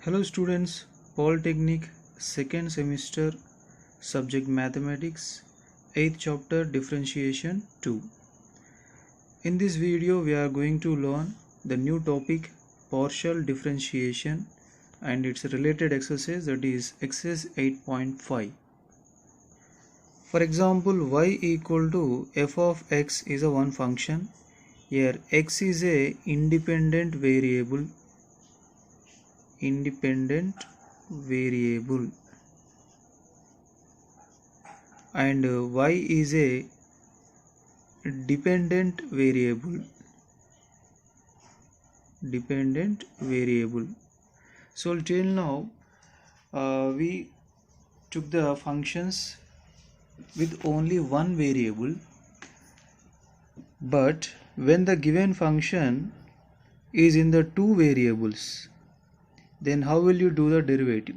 Hello students, Polytechnic second semester subject Mathematics 8th chapter Differentiation 2. In this video we are going to learn the new topic partial differentiation and its related exercise, that is exercise 8.5. For example, y equal to f of x is a one function. Here x is a independent variable and y is a dependent variable. So till now we took the functions with only one variable, but when the given function is in the two variables, then how will you do the derivative?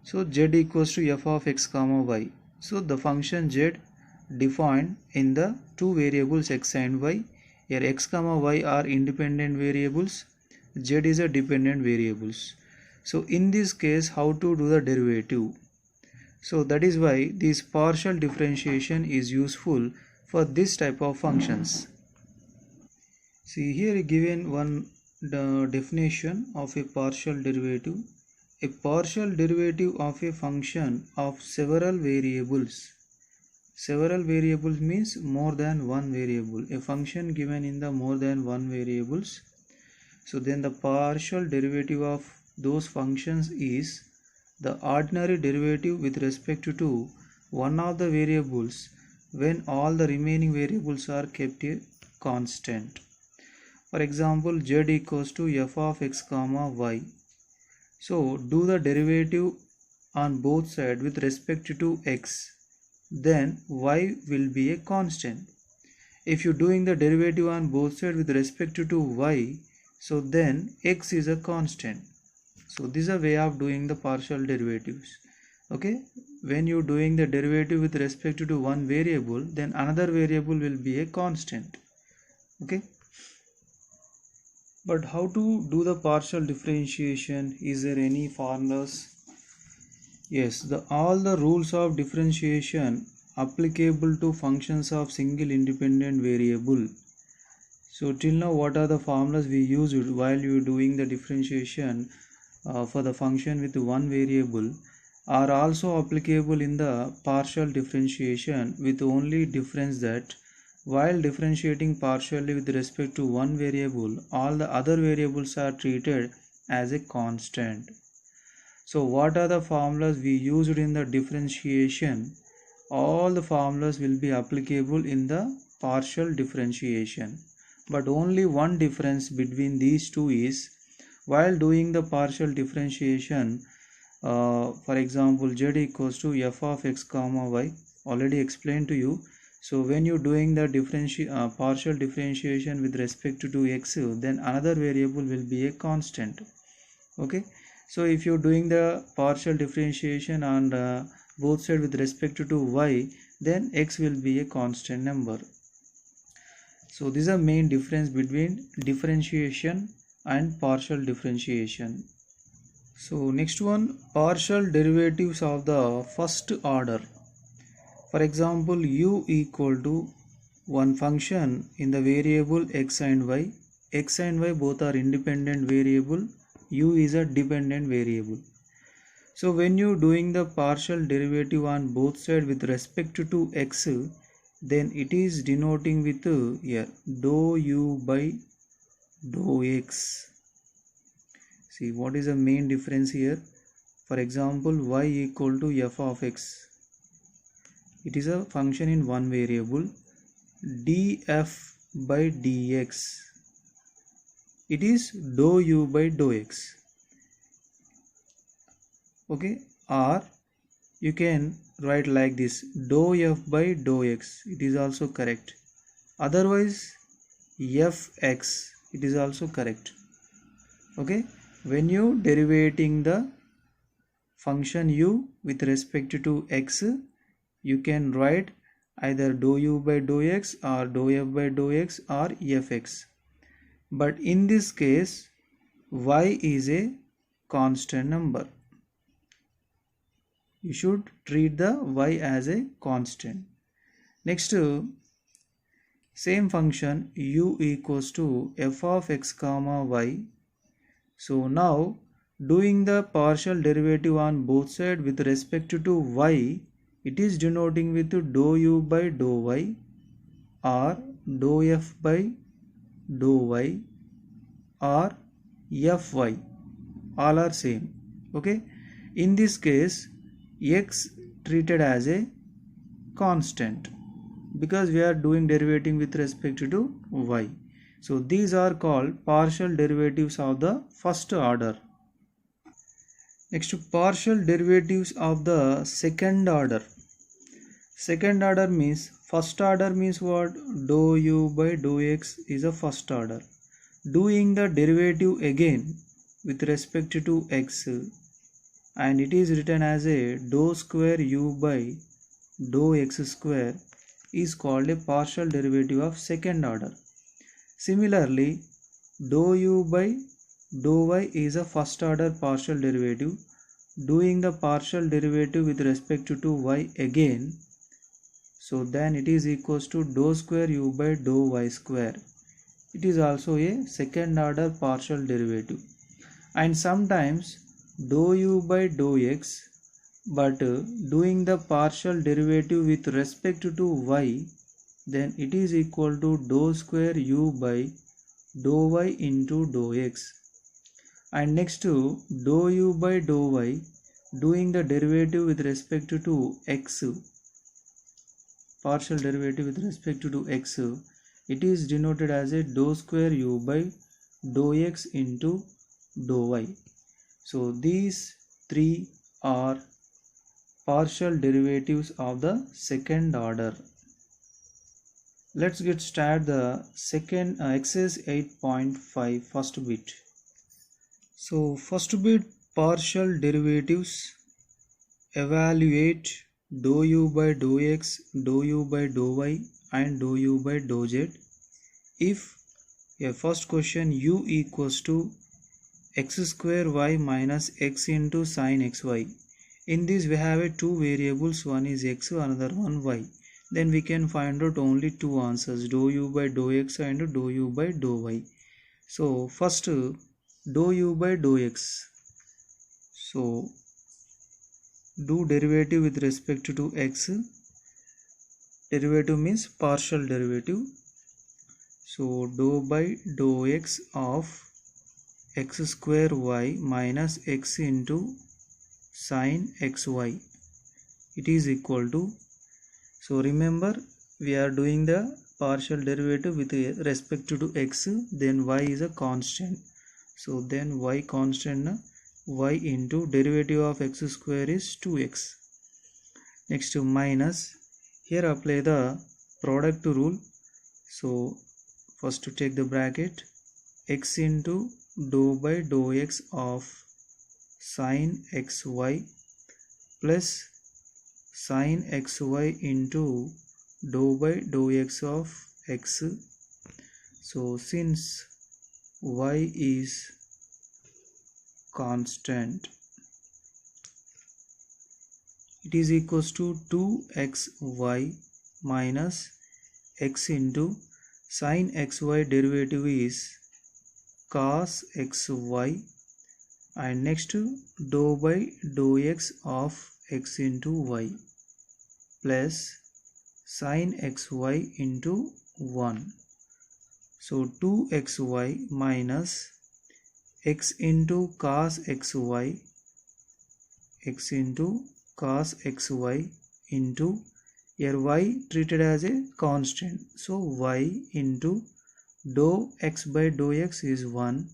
So z equals to f of x comma y. So the function z defined in the two variables x and y. Here x comma y are independent variables, z is a dependent variables. So in this case, how to do the derivative? So that is why this partial differentiation is useful for this type of functions. See, here given one the definition of a partial derivative. A partial derivative of a function of several variables. Several variables means more than one variable. A function given in the more than one variables. So then the partial derivative of those functions is the ordinary derivative with respect to one of the variables when all the remaining variables are kept a constant. For example, z equals to f of x comma y. So do the derivative on both sides with respect to x, then y will be a constant. If you are doing the derivative on both sides with respect to y, so then x is a constant. So this is a way of doing the partial derivatives. Okay, when you are doing the derivative with respect to one variable, then another variable will be a constant. Okay. But how to do the partial differentiation? Is there any formulas? Yes, all the rules of differentiation applicable to functions of single independent variable. So till now, what are the formulas we used while you are doing the differentiation for the function with one variable are also applicable in the partial differentiation, with only difference that while differentiating partially with respect to one variable, all the other variables are treated as a constant. So what are the formulas we used in the differentiation? All the formulas will be applicable in the partial differentiation. But only one difference between these two is, while doing the partial differentiation, for example, z equals to f of x comma y, already explained to you. So when you are doing the partial differentiation with respect to x, then another variable will be a constant. Okay. So if you are doing the partial differentiation on both sides with respect to y, then x will be a constant number. So this is the main difference between differentiation and partial differentiation. So next one, partial derivatives of the first order. For example, u equal to one function in the variable x and y. X and y both are independent variable. U is a dependent variable. So when you are doing the partial derivative on both sides with respect to x, then it is denoting with here dou u by dou x. See, what is the main difference here? For example, y equal to f of x. It is a function in one variable. df by dx. It is dou u by dou x. Okay, or you can write like this, dou f by dou x. It is also correct. Otherwise, fx, it is also correct. Okay, when you derivating the function u with respect to x, you can write either dou u by dou x or dou f by dou x or fx. But in this case, y is a constant number. You should treat the y as a constant. Next, same function u equals to f of x comma y. So now doing the partial derivative on both sides with respect to y, it is denoting with dou u by dou y or dou f by dou y or fy. All are same. Okay. In this case, x treated as a constant because we are doing derivative with respect to y. So these are called partial derivatives of the first order. Next, partial derivatives of the second order. Second order means, first order means what? Dou u by dou x is a first order. Doing the derivative again with respect to x, and it is written as a dou square u by dou x square, is called a partial derivative of second order. Similarly, dou u by dou y is a first order partial derivative. Doing the partial derivative with respect to y again, so then it is equals to dou square u by dou y square. It is also a second order partial derivative. And sometimes dou u by dou x, but doing the partial derivative with respect to y, then it is equal to dou square u by dou y into dou x. And next to dou u by dou y, doing the derivative with respect to x, partial derivative with respect to x, it is denoted as a dou square u by dou x into dou y. So these three are partial derivatives of the second order. Let's get started the second exercise 8.5 first bit. So first bit, partial derivatives. Evaluate dou u by dou x, dou u by dou y and dou u by dou z. If first question, u equals to x square y minus x into sin xy. In this we have two variables, one is x, another one y. Then we can find out only two answers, dou u by dou x and dou u by dou y. So first, dou u by dou x. So do derivative with respect to x. Derivative means partial derivative. So dou by dou x of x square y minus x into sin xy, it is equal to, so remember we are doing the partial derivative with respect to x, then y is a constant, so then y constant, y into derivative of x square is 2x. Next to minus, here apply the product rule. So first to take the bracket, x into dou by dou x of sin xy plus sin xy into dou by dou x of x. So since y is constant, it is equals to 2xy minus x into sin xy derivative is cos xy, and next dou by dou x of x into y plus sin xy into 1. So 2xy minus x into cos xy, x into cos xy into, here y treated as a constant, so y into dou x by dou x is 1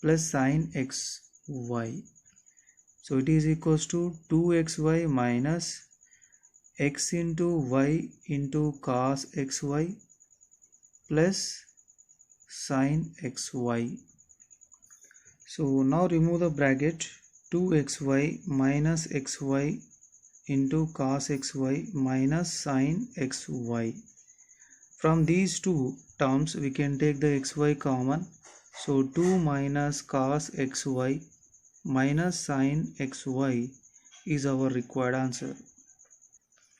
plus sin xy. So it is equals to 2xy minus x into y into cos xy plus sin xy. So now remove the bracket, 2xy minus xy into cos xy minus sin xy. From these two terms we can take the xy common, so 2 minus cos xy minus sin xy is our required answer.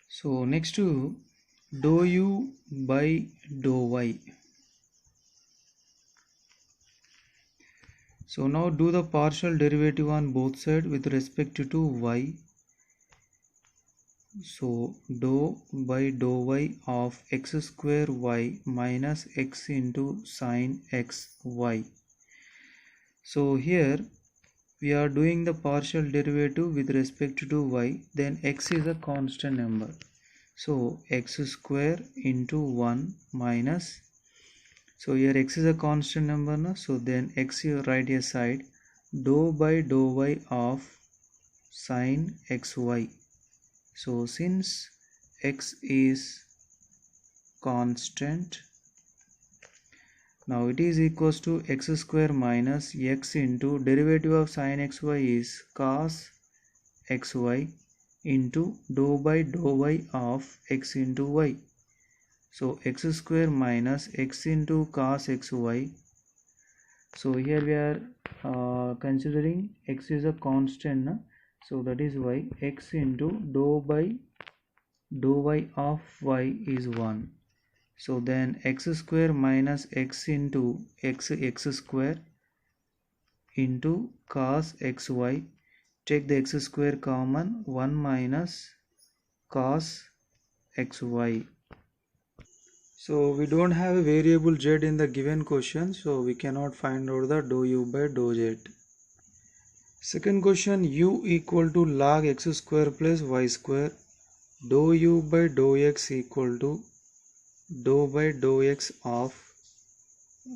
So next to dou u by dou y. So now do the partial derivative on both sides with respect to y. So dou by dou y of x square y minus x into sin x y. So here we are doing the partial derivative with respect to y, then x is a constant number. So x square into 1 minus, so here x is a constant number now, so then x you write aside, dou by dou y of sin xy. So since x is constant, now it is equals to x square minus x into derivative of sin xy is cos xy into dou by dou y of x into y. So x square minus x into cos xy. So here we are considering x is a constant, so that is why x into dou by dou y of y is 1. So then x square minus x into x square into cos xy, take the x square common, 1 minus cos xy. So we don't have a variable z in the given question, so we cannot find out the dou u by dou z. Second question, u equal to log x square plus y square, dou u by dou x equal to dou by dou x of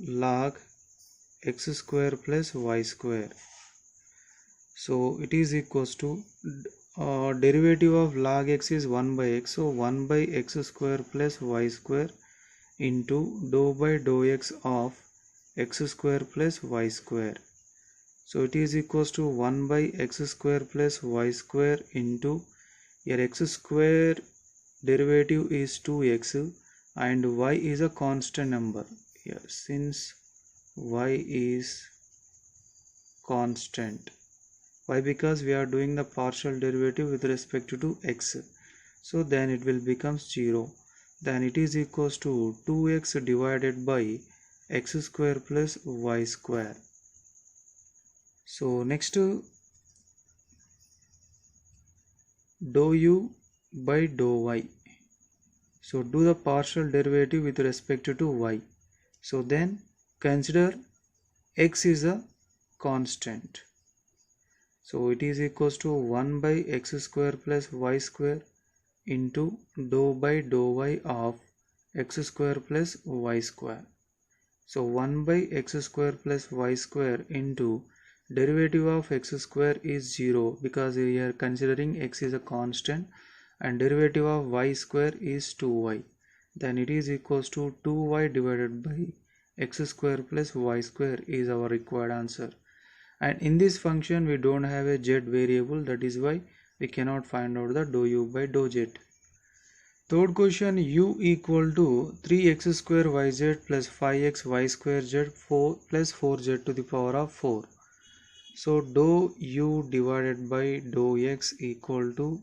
log x square plus y square. So it is equals to derivative of log x is 1 by x, so 1 by x square plus y square into dou by dou x of x square plus y square. So it is equals to 1 by x square plus y square into, here x square derivative is 2x and y is a constant number. Here since y is constant, why? Because we are doing the partial derivative with respect to x, so then it will become 0. Then it is equals to 2x divided by x square plus y square. So next, dou u by dou y. So do the partial derivative with respect to y. So then consider x is a constant. So it is equals to 1 by x square plus y square into dou by dou y of x square plus y square. So 1 by x square plus y square into derivative of x square is 0 because we are considering x is a constant, and derivative of y square is 2y. Then it is equals to 2y divided by x square plus y square is our required answer. And in this function we don't have a z variable, that is why we cannot find out the dou u by dou z. Third question, u equal to 3x square yz plus 5x y square z 4 plus 4z to the power of 4. So dou u divided by dou x equal to,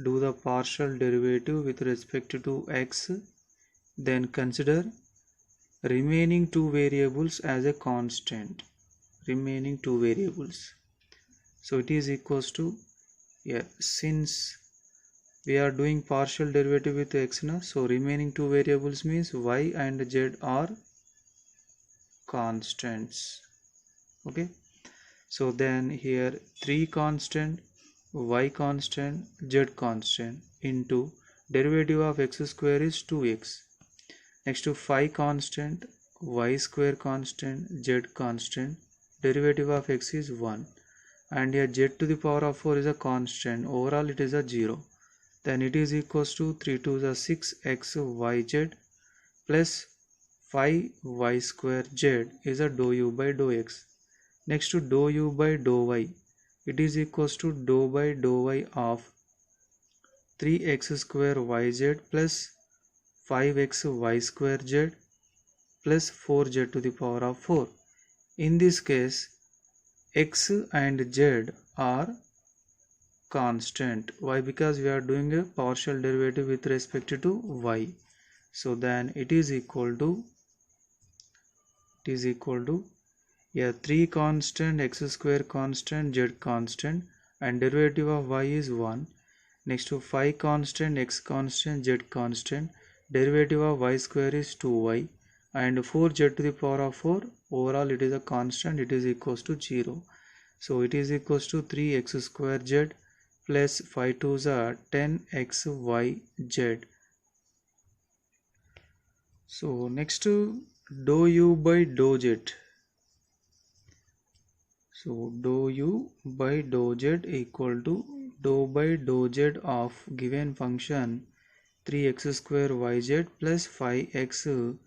do the partial derivative with respect to x, then consider remaining two variables as a constant. Remaining two variables. So it is equals to, here since we are doing partial derivative with x now, so remaining two variables means y and z are constants. Okay, so then here 3 constant, y constant, z constant into derivative of x square is 2x. Next to 5 constant, y square constant, z constant, derivative of x is 1, and here z to the power of 4 is a constant, overall it is a 0. Then it is equals to 3 to the 6x yz plus 5y square z is a dou u by dou x. Next to dou u by dou y, it is equals to dou by dou y of 3x square yz plus 5x y square z plus 4z to the power of 4. In this case, x and z are constant. Why? Because we are doing a partial derivative with respect to y. So then it is equal to yeah, 3 constant, x square constant, z constant, and derivative of y is 1. Next to 5 constant, x constant, z constant, derivative of y square is 2y, and 4z to the power of 4, overall it is a constant, it is equals to 0. So it is equals to 3x square z plus 5 2s are 10xyz. So next to dou u by dou z. So dou u by dou z equal to dou by dou z of given function 3x square yz plus 5x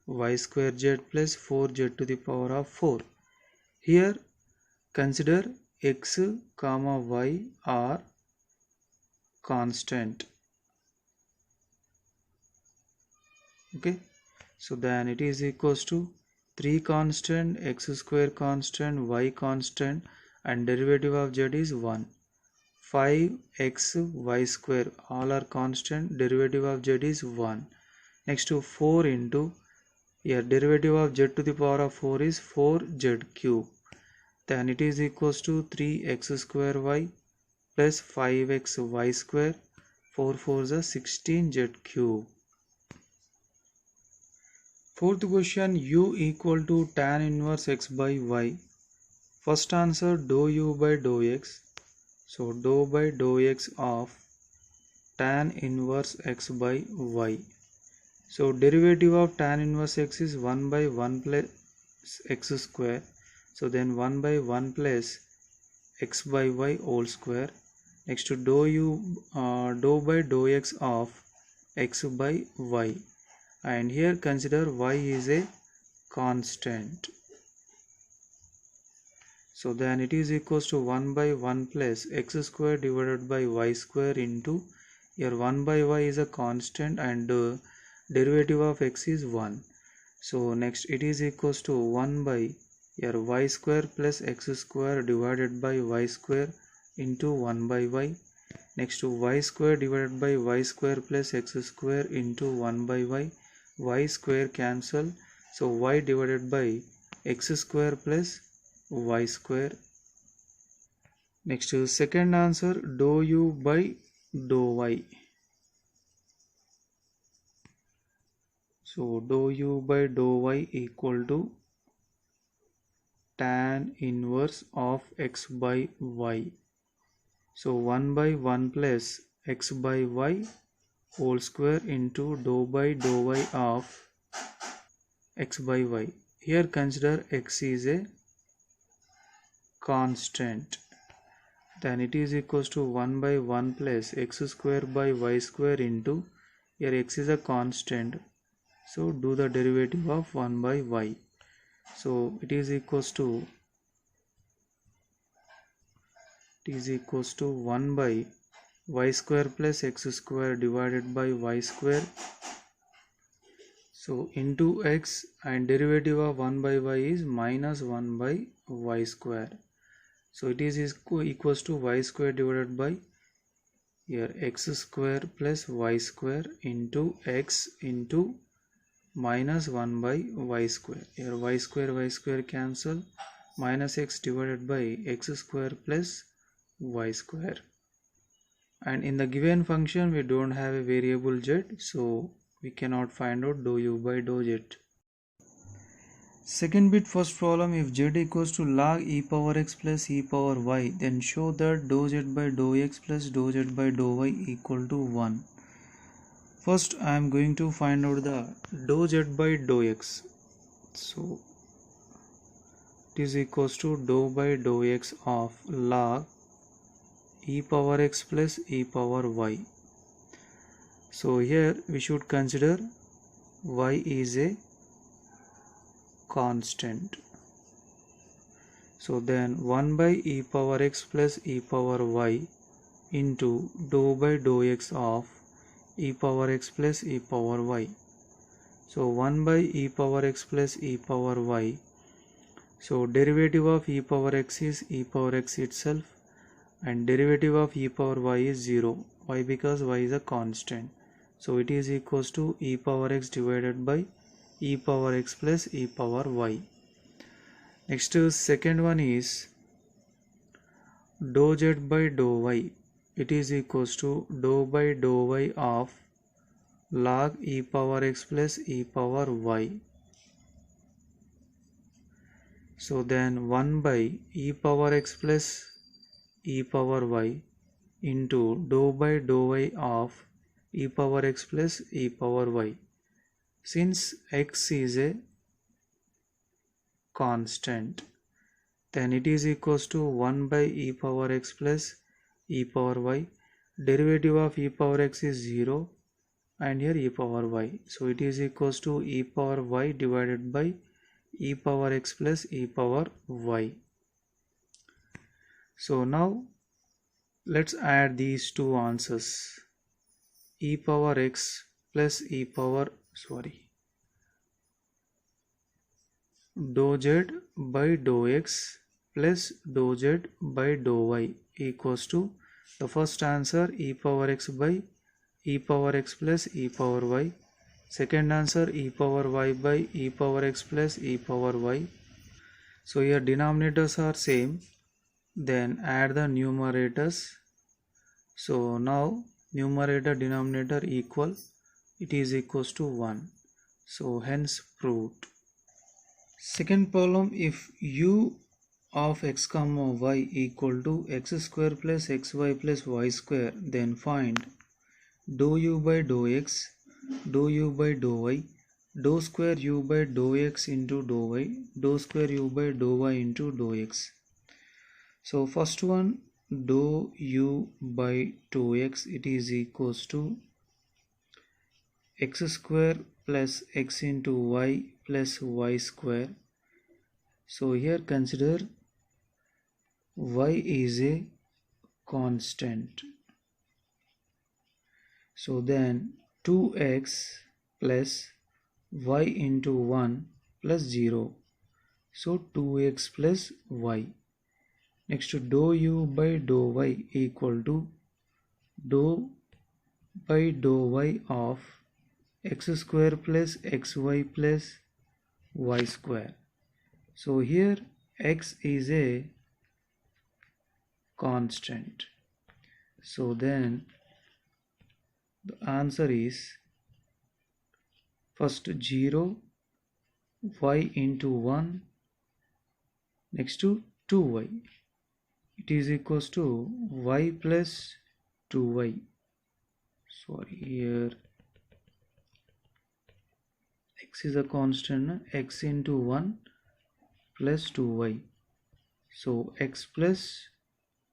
y square z plus 4z to the power of 4. Here consider x comma y are constant. Okay, so then it is equals to 3 constant, x square constant, y constant, and derivative of z is 1. 5x y square all are constant, derivative of z is 1. Next to 4 into here derivative of z to the power of 4 is 4z cube. Then it is equals to 3x square y plus 5x y square. 4 4s are 16z cube. Fourth question, u equal to tan inverse x by y. First answer dou u by dou x. So dou by dou x of tan inverse x by y. So derivative of tan inverse x is 1 by 1 plus x square. So then 1 by 1 plus x by y whole square. Next to dou by dou x of x by y. And here consider y is a constant. So then it is equals to 1 by 1 plus x square divided by y square into here 1 by y is a constant and derivative of x is 1. So next it is equals to 1 by here y square plus x square divided by y square into 1 by y. Next to y square divided by y square plus x square into 1 by y square cancel. So y divided by x square plus y square. Next to second answer dou u by dou y. So dou u by dou y equal to tan inverse of x by y. So 1 by 1 plus x by y whole square into dou by dou y of x by y. Here consider x is a constant. Then it is equals to 1 by 1 plus x square by y square into here x is a constant. So do the derivative of 1 by y. So it is equals to 1 by y square plus x square divided by y square. So into x and derivative of 1 by y is minus 1 by y square. So it is equals to y square divided by here x square plus y square into x into minus 1 by y square. Here y square cancel, minus x divided by x square plus y square. And in the given function we don't have a variable z, so we cannot find out dou u by dou z. Second bit first problem, if z equals to log e power x plus e power y, then show that dou z by dou x plus dou z by dou y equal to 1. First I am going to find out the dou z by dou x. So it is equals to dou by dou x of log e power x plus e power y. So here we should consider y is a constant. So then 1 by e power x plus e power y into dou by dou x of e power x plus e power y. So 1 by e power x plus e power y So derivative of e power x is e power x itself, and derivative of e power y is 0. Why? Because y is a constant. So it is equals to e power x divided by e power x plus e power y. Next second one is dou z by dou y. It is equals to dou by dou y of log e power x plus e power y. So then 1 by e power x plus e power y into dou by dou y of e power x plus e power y. Since x is a constant, then it is equals to 1 by e power x plus e power y. Derivative of e power x is 0 and here e power y. So it is equals to e power y divided by e power x plus e power y. So now let's add these two answers. E power x plus e power dou z by dou x plus dou z by dou y equals to the first answer e power x by e power x plus e power y, second answer e power y by e power x plus e power y. So here denominators are same, then add the numerators. So now numerator denominator equal, it is equals to 1. So hence proved. Second problem, if u of x comma y equal to x square plus xy plus y square, then find dou u by dou x, dou u by dou y, dou square u by dou x into dou y, dou square u by dou y into dou x. So first one, dou u by dou x, it is equals to x square plus x into y plus y square. So here consider y is a constant. So then 2x plus y into 1 plus 0. So 2x plus y. Next to dou u by dou y equal to dou by dou y of x square plus xy plus y square. So here x is a constant. So then the answer is first 0, y into 1, next to 2y. It is equals to y plus 2y. Sorry, here x is a constant, x into 1 plus 2y. So x plus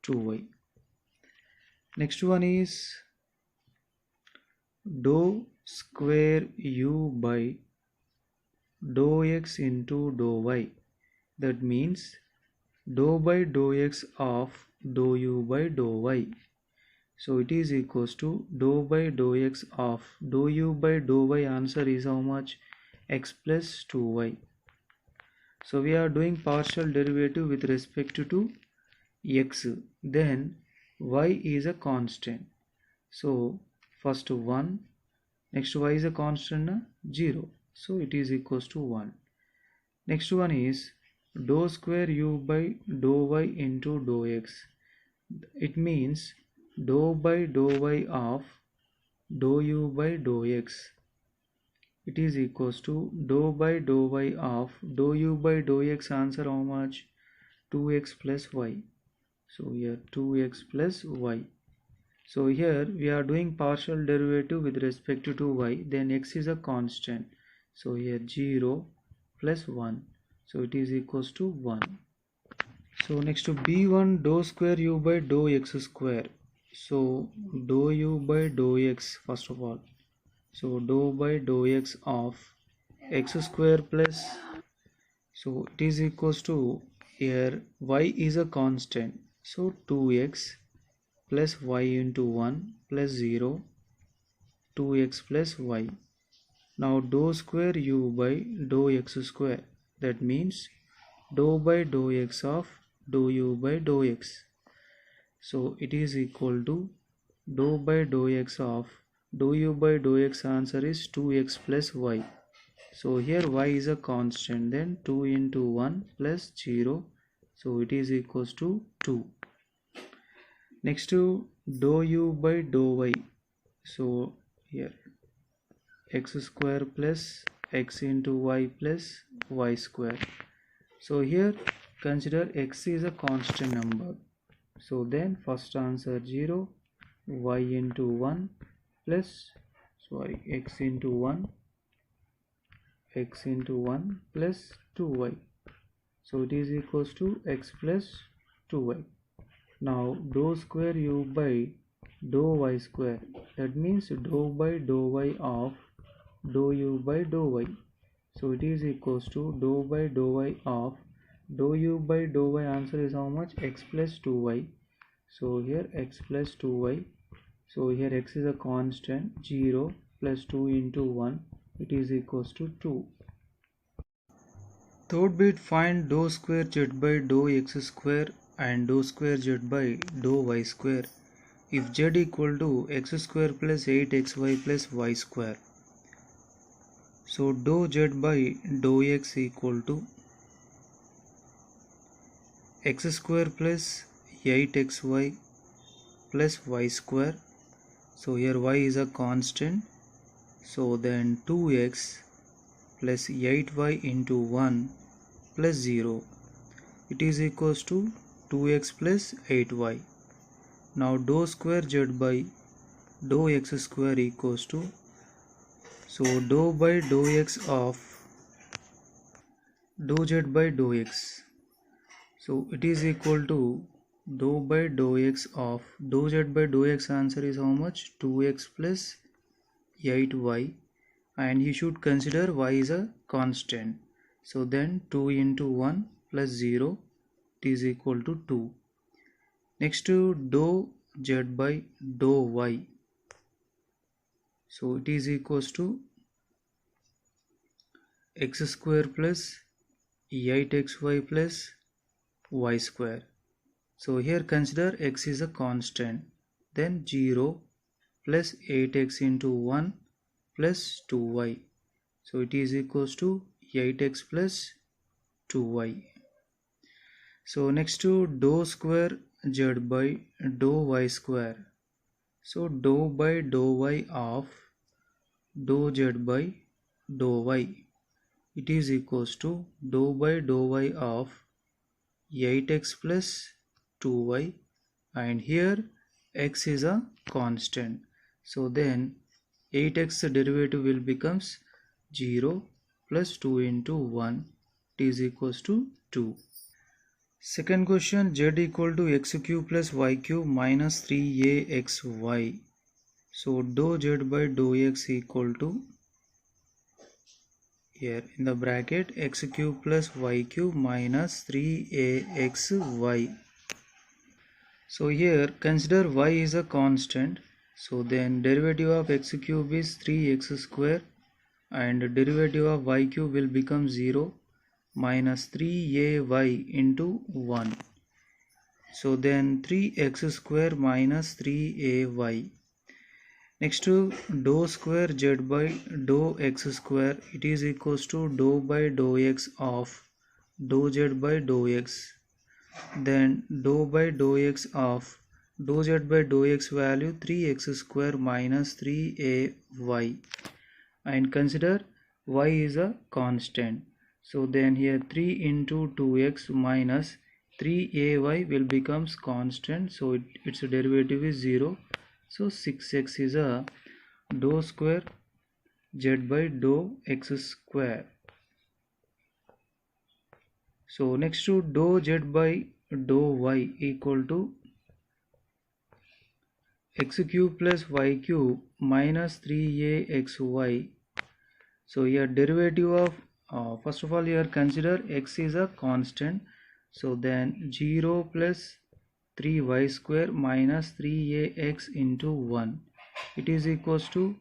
2y. Next one is dou square u by dou x into dou y. That means dou by dou x of dou u by dou y. So it is equals to dou by dou x of dou u by dou y. Answer is how much? X plus 2y. So we are doing partial derivative with respect to x. Then y is a constant. So first 1, next y is a constant 0. So it is equals to 1. Next one is dou square u by dou y into dou x. It means dou by dou y of dou u by dou x. It is equals to dou by dou y of dou u by dou x. Answer how much? 2x plus y. So here 2x plus y. So here we are doing partial derivative with respect to y. Then x is a constant. So here 0 plus 1. So it is equals to 1. So next to b1 dou square u by dou x square. So dou u by dou x first of all. So dou by dou x of x square plus, so it is equals to, here y is a constant. So 2x plus y into 1 plus 0, 2x plus y. Now dou square u by dou x square. That means dou by dou x of dou u by dou x. So it is equal to dou by dou x of dou u by dou x. Answer is 2x plus y. So here y is a constant, then 2 into 1 plus 0, so it is equals to 2. Next to dou u by dou y, so here x square plus x into y plus y square. So here consider x is a constant number, so then first answer 0, y into 1 plus x into 1 plus 2y, so it is equals to x plus 2y. Now dou square u by dou y square, that means dou by dou y of dou u by dou y, so it is equals to dou by dou y of dou u by dou y. Answer is how much? X plus 2y. So here x plus 2y, so here x is a constant, 0 plus 2 into 1, it is equals to 2. Third bit, find dou square z by dou x square and dou square z by dou y square if z equal to x square plus 8xy plus y square. So dou z by dou x equal to x square plus 8xy plus y square. So here y is a constant, so then 2x plus 8y into 1 plus 0, it is equals to 2x plus 8y. Now dou square z by dou x square equals to, so dou by dou x of dou z by dou x, so it is equal to dou by dou x of dou z by dou x. Answer is how much? 2x plus 8y, and you should consider y is a constant, so then 2 into 1 plus 0, it is equal to 2. Next to dou z by dou y, so it is equals to x square plus 8xy plus y square. So here consider x is a constant, then 0 plus 8x into 1 plus 2y, so it is equals to 8x plus 2y. So next to dou square z by dou y square, so dou by dou y of dou z by dou y, it is equals to dou by dou y of 8x plus 2y, and here x is a constant, so then 8x derivative will becomes 0 plus 2 into 1, it is equals to 2. Second question, z equal to x cube plus y cube minus 3axy. So dou z by dou x equal to, here in the bracket, x cube plus y cube minus 3axy. So here consider y is a constant, so then derivative of x cube is 3x square and derivative of y cube will become 0 minus 3ay into 1. So then 3x square minus 3ay. Next to dou square z by dou x square, it is equals to dou by dou x of dou z by dou x. Then dou by dou x of dou z by dou x value 3x square minus 3ay, and consider y is a constant, so then here 3 into 2x minus 3ay will becomes constant, so its derivative is 0, so 6x is a dou square z by dou x square. So next to dou z by dou y equal to x cube plus y cube minus 3axy. So here derivative of first of all here consider x is a constant, so then 0 plus 3y square minus 3ax into 1, it is equals to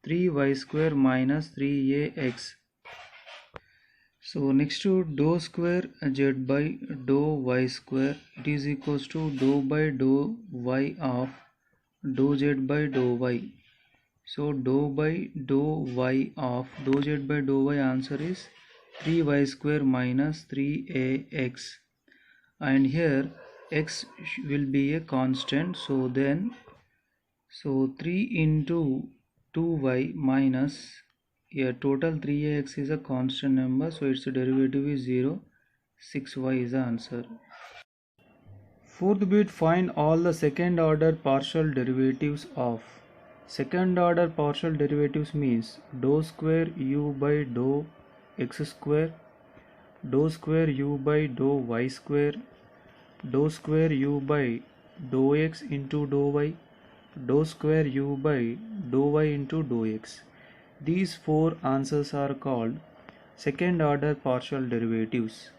3y square minus 3ax. So next to dou square z by dou y square, it is equals to dou by dou y of dou z by dou y. So dou by dou y of dou z by dou y answer is 3y square minus 3ax, and here x will be a constant, so 3 into 2y minus, yeah, total 3ax is a constant number, so its derivative is 0. 6y is the answer. Fourth bit, find all the second order partial derivatives of. Second order partial derivatives means dou square u by dou x square, dou square u by dou y square, dou square u by dou x into dou y, dou square u by dou y into dou x. These four answers are called second order partial derivatives.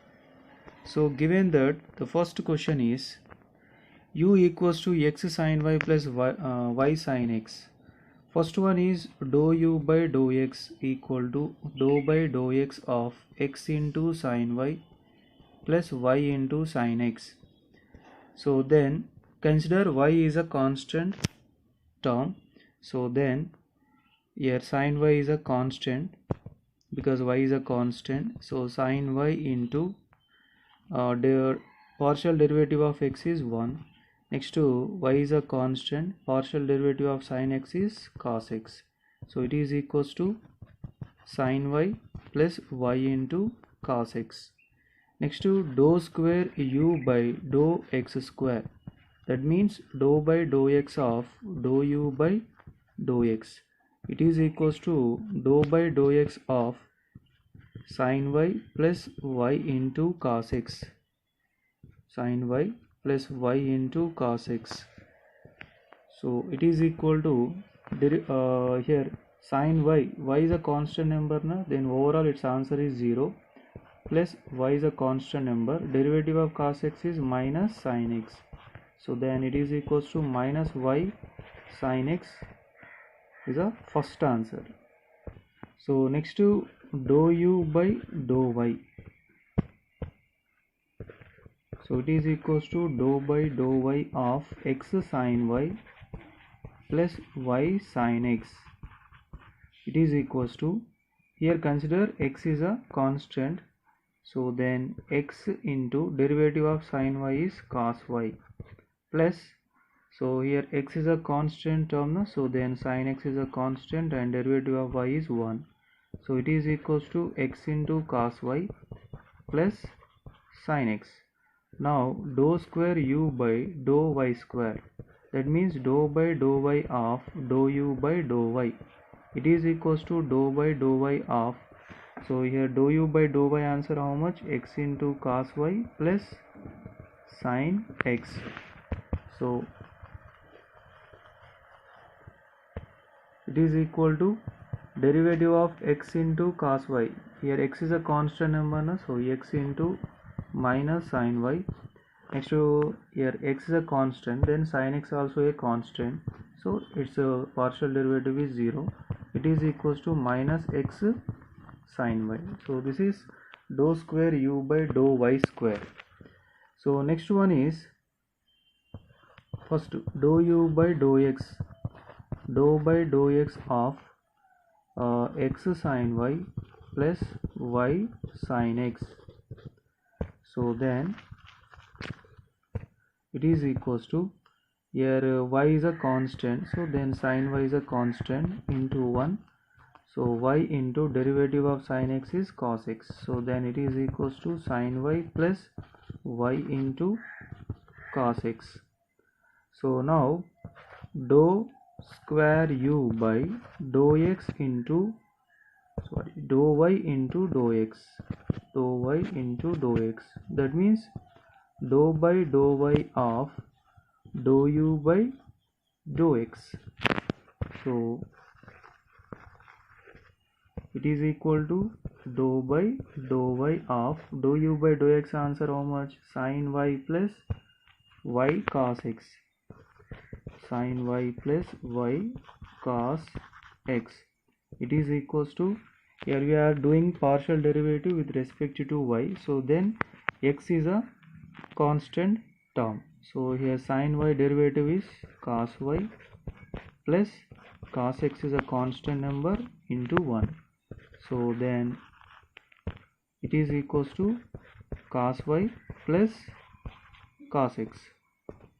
So given that the first question is u equals to x sin y plus y sin x. First one is dou u by dou x equal to dou by dou x of x into sin y plus y into sin x. So then consider y is a constant term. So then here sin y is a constant because y is a constant. So sin y into the partial derivative of x is 1. Next to y is a constant, partial derivative of sin x is cos x. So it is equals to sin y plus y into cos x. Next to dou square u by dou x square. That means dou by dou x of dou u by dou x. It is equals to dou by dou x of sin y plus y into cos x. Sin y plus y into cos x. So it is equal to here sin y is a constant number na, then overall its answer is 0, plus y is a constant number, derivative of cos x is minus sin x, so then it is equals to minus y sin x is a first answer. So next to dou u by dou y, so it is equals to dou by dou y of x sin y plus y sin x. It is equals to, here consider x is a constant, so then x into derivative of sin y is cos y plus, so here x is a constant term, so then sin x is a constant and derivative of y is 1. So it is equals to x into cos y plus sin x. Now dou square u by dou y square, that means dou by dou y of dou u by dou y. It is equals to dou by dou y of, so here dou u by dou y answer how much, x into cos y plus sin x. So it is equal to derivative of x into cos y, here x is a constant number na, so x into minus sin y. Next to here x is a constant, then sin x also a constant, so its partial derivative is 0. It is equals to minus x sin y. So this is dou square u by dou y square. So next one is first dou u by dou x, dou by dou x of x sin y plus y sin x. So then it is equals to, here y is a constant, so then sin y is a constant into 1, so y into derivative of sin x is cos x, so then it is equals to sin y plus y into cos x. So now dou square u by dou x into, dou y into dou x, dou y into dou x, that means dou by dou y of dou u by dou x. So it is equal to dou by dou y of dou u by dou x, answer how much, sin y plus y cos x, sin y plus y cos x. It is equals to, Here we are doing partial derivative with respect to y. So then x is a constant term. So here sin y derivative is cos y plus cos x is a constant number into 1. So then it is equals to cos y plus cos x.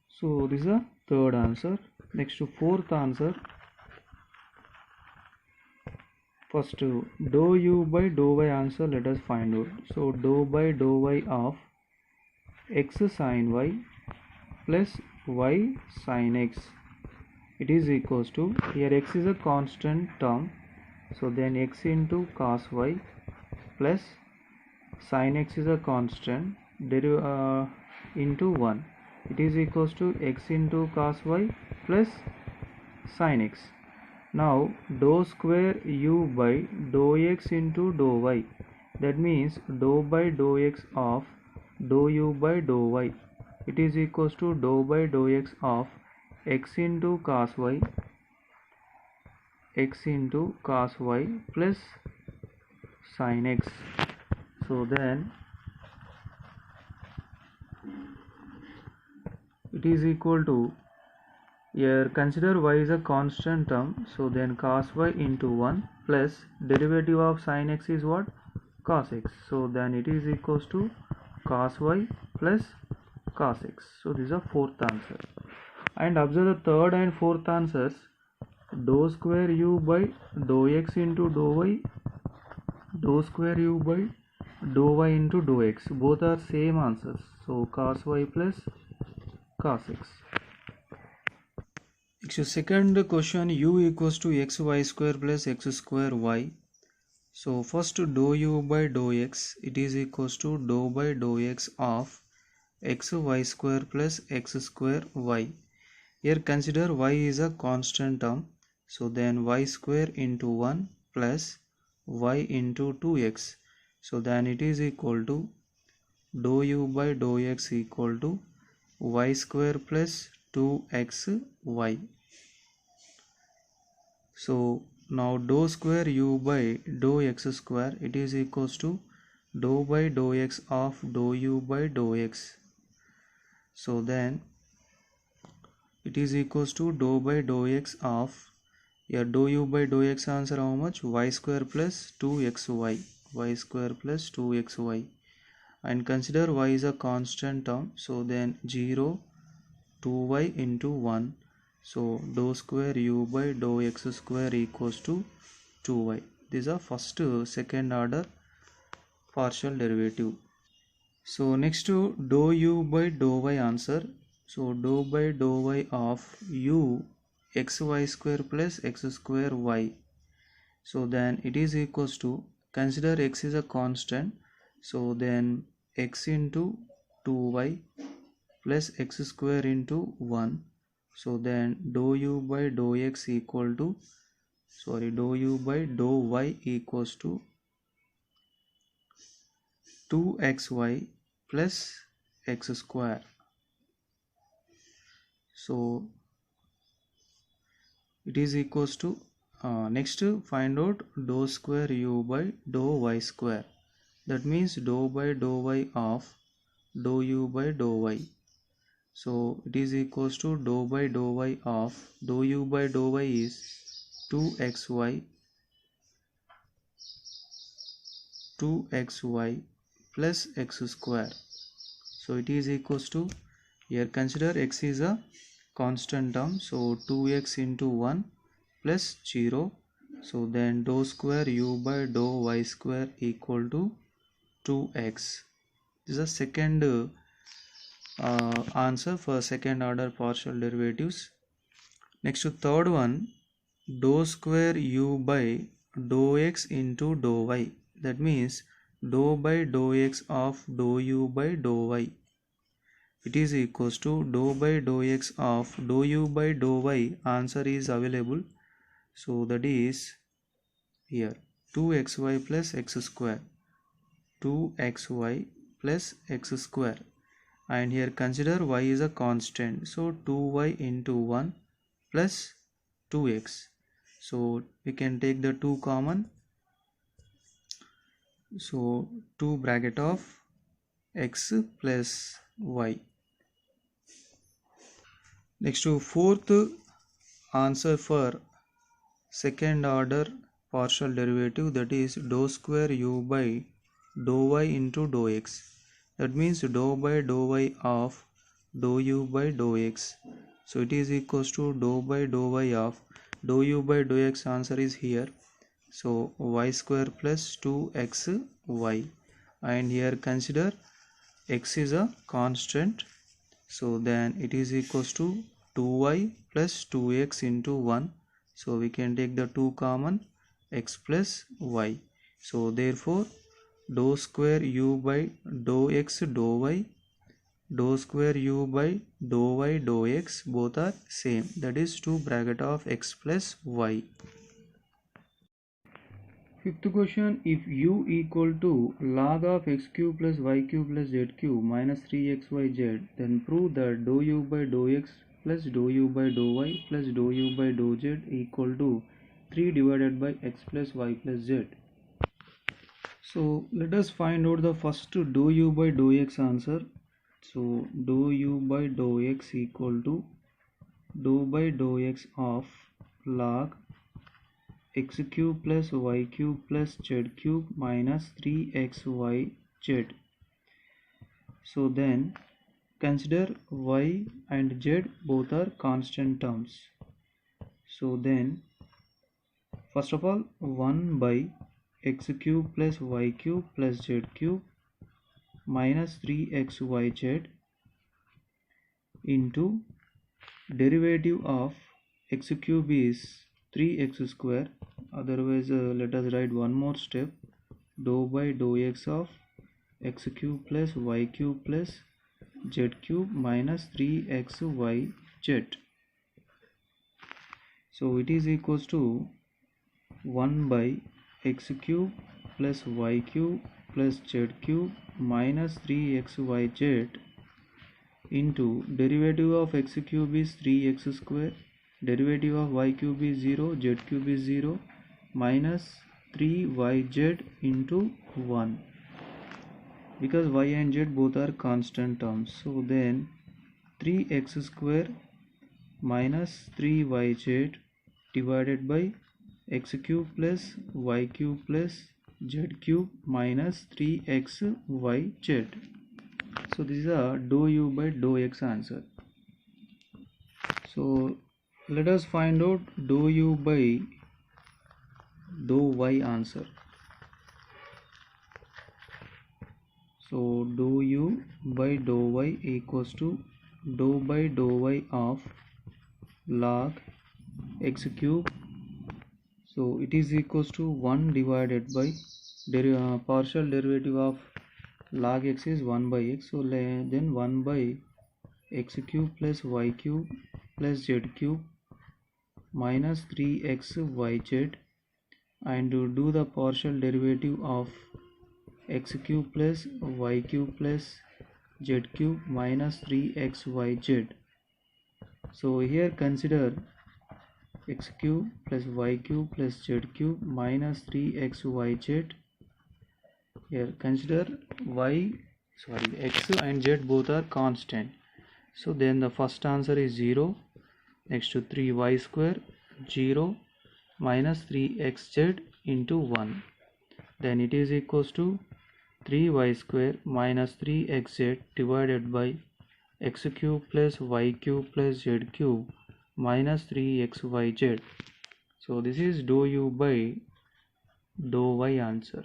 So this is a third answer. Next to fourth answer. First dou u by dou y answer let us find out. So dou by dou y of x sin y plus y sin x, it is equals to, here x is a constant term, so then x into cos y plus sin x is a constant into 1, it is equals to x into cos y plus sin x. Now dou square u by dou x into dou y, that means dou by dou x of dou u by dou y, it is equals to dou by dou x of x into cos y plus sin x. So then it is equal to, here consider y is a constant term, so then cos y into 1 plus derivative of sin x is what? Cos x. So then it is equals to cos y plus cos x. So this is a fourth answer. And observe the third and fourth answers. Dou square u by dou x into dou y, dou square u by dou y into dou x, both are same answers. So cos y plus cos x. Next, second question, u equals to xy square plus x square y. So first dou u by dou x, it is equals to dou by dou x of xy square plus x square y. Here consider y is a constant term, so then y square into 1 plus y into 2x, so then it is equal to dou u by dou x equal to y square plus 2xy. So now dou square u by dou x square, it is equals to dou by dou x of dou u by dou x. So then it is equals to dou by dou x of, here dou u by dou x answer how much? Y square plus 2xy, y square plus 2xy. And consider y is a constant term, so then 0, 2y into 1. So dou square u by dou x square equals to 2y. These are first second order partial derivative. So next to dou u by dou y answer. So dou by dou y of u xy square plus x square y. So then it is equals to, consider x is a constant, so then x into 2y plus x square into 1. So then dou u by dou x equal to, dou u by dou y equals to 2xy plus x square. So it is equals to, next find out dou square u by dou y square, that means dou by dou y of dou u by dou y. So it is equals to dou by dou y of dou u by dou y is 2xy plus x square. So it is equals to, here consider x is a constant term, so 2x into 1 plus 0. So then dou square u by dou y square equal to 2x. This is a second answer for second order partial derivatives. Next to third one, dou square u by dou x into dou y, that means dou by dou x of dou u by dou y, it is equals to dou by dou x of dou u by dou y, answer is available, so that is here 2xy plus x square, 2xy plus x square. And here consider y is a constant, so 2y into 1 plus 2x. So we can take the 2 common, So 2 bracket of x plus y. Next to fourth answer for second order partial derivative, that is dou square u by dou y into dou x. That means dou by dou y of dou u by dou x. So it is equals to dou by dou y of dou u by dou x. Answer is here. So y square plus 2xy, and here consider x is a constant, so then it is equals to 2y plus 2x into 1. So we can take the 2 common, x plus y. So therefore dou square u by dou x dou y, dou square u by dou y dou x, both are same, that is 2 bracket of x plus y. Fifth question, if u equal to log of x cube plus y cube plus z cube minus 3xyz, then prove that dou u by dou x plus dou u by dou y plus dou u by dou z equal to 3 divided by x plus y plus z. So let us find out the first dou u by dou x answer. So dou u by dou x equal to dou by dou x of log x cube plus y cube plus z cube minus 3xyz. So then consider y and z both are constant terms. So then first of all 1 by x cube plus y cube plus z cube minus 3xyz into derivative of x cube is 3x square, otherwise let us write one more step, dou by dou x of x cube plus y cube plus z cube minus 3xyz. So it is equals to 1 by x cube plus y cube plus z cube minus 3xyz into derivative of x cube is 3x square, derivative of y cube is 0, z cube is 0, minus 3yz into 1, because y and z both are constant terms. So then 3x square minus 3yz divided by x cube plus y cube plus z cube minus 3xyz. So this is a dou u by dou x answer. So let us find out dou u by dou y answer. So dou u by dou y equals to dou by dou y of log x cube. So it is equals to 1 divided by partial derivative of log x is 1 by x. So then 1 by x cube plus y cube plus z cube minus 3xyz, and to do the partial derivative of x cube plus y cube plus z cube minus 3xyz. So here consider x cube plus y cube plus z cube minus 3xyz. Here consider x and z both are constant. So then the first answer is 0. Next to 3y square 0 minus 3xz into 1. Then it is equals to 3y square minus 3xz divided by x cube plus y cube plus z cube minus 3xyz. So this is dou u by dou y answer.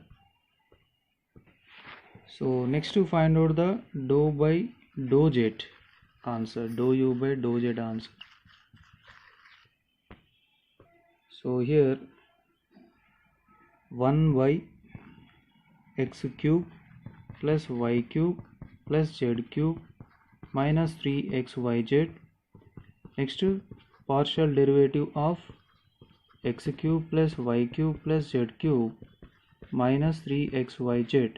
So next to find out the dou by dou z answer, dou u by dou z answer. So here 1 by x cube plus y cube plus z cube minus 3xyz. Next partial derivative of x cube plus y cube plus z cube minus 3xyz,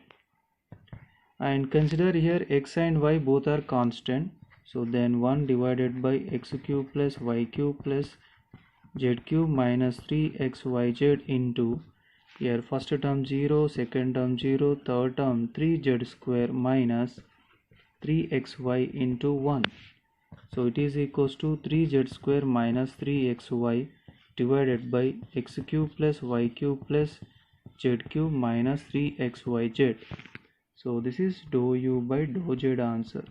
and consider here x and y both are constant. So then 1 divided by x cube plus y cube plus z cube minus 3xyz into Here first term 0, second term 0, third term 3z square minus 3xy into 1. So it is equals to 3z square minus 3xy divided by x cube plus y cube plus z cube minus 3xyz. So this is dou u by dou z answer.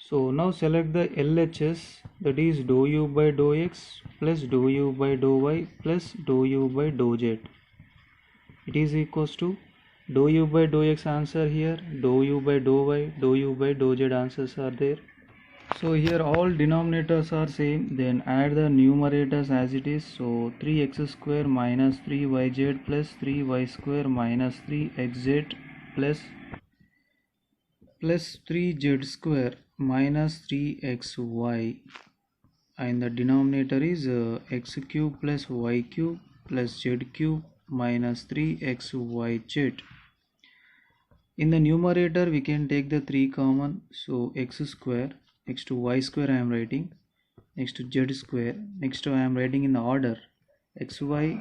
So now select the LHS, that is dou u by dou x plus dou u by dou y plus dou u by dou z. It is equals to dou u by dou x answer here, dou u by dou y, dou u by dou z answers are there. So here all denominators are same, then add the numerators as it is. So 3x square minus 3yz plus 3y square minus 3xz plus 3z square minus 3xy, and the denominator is x cube plus y cube plus z cube minus 3xyz. In the numerator we can take the 3 common, so x square, next to y square I am writing, next to z square, next to I am writing in the order xy,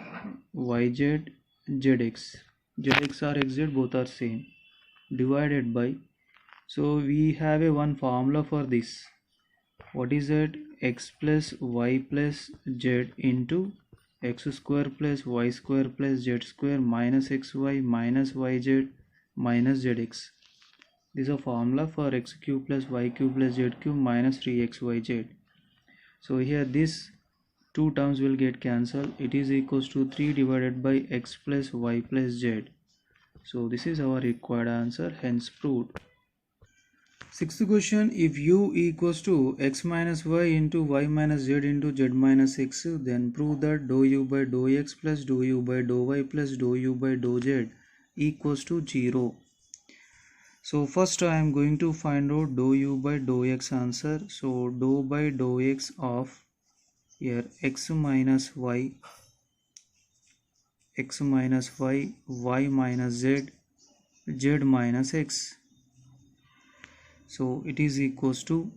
yz, zx. Zx or xz both are same, divided by, so we have a one formula for this. What is that? X plus y plus z into x square plus y square plus z square minus xy minus yz minus zx. This is a formula for x cube plus y cube plus z cube minus 3xyz. So here this two terms will get cancelled. It is equals to 3 divided by x plus y plus z. So this is our required answer, hence proved. Sixth question, if u equals to x minus y into y minus z into z minus x, then prove that dou u by dou x plus dou u by dou y plus dou u by dou z equals to 0. So first I am going to find out dou u by dou x answer. So dou by dou x of here x minus y, y minus z, z minus x. So it is equals to,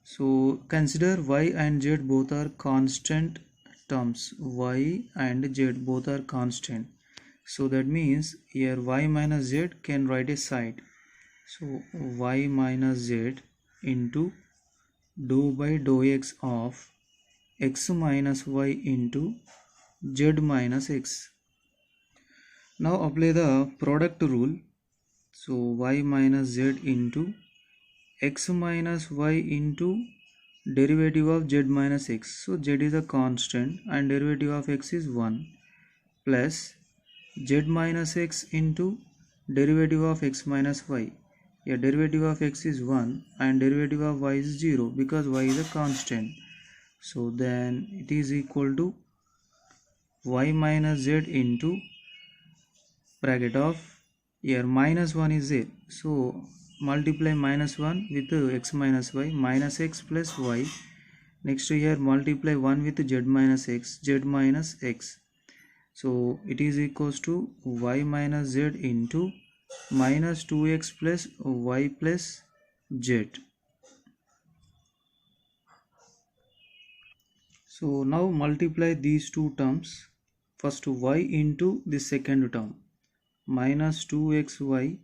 so consider y and z both are constant terms, y and z both are constant. So that means here y minus z can write a side. So y minus z into dou by dou x of x minus y into z minus x. Now apply the product rule. So y minus z into x minus y into derivative of z minus x. So z is a constant and derivative of x is 1 plus z minus x into derivative of x minus y. Here derivative of x is 1 and derivative of y is 0 because y is a constant. So then it is equal to y minus z into bracket of, here minus 1 is there. So multiply minus 1 with x minus y, minus x plus y. Next to here multiply 1 with z minus x, z minus x. So it is equals to y minus z into minus 2x plus y plus z. So now multiply these two terms. First y into the second term, minus 2xy,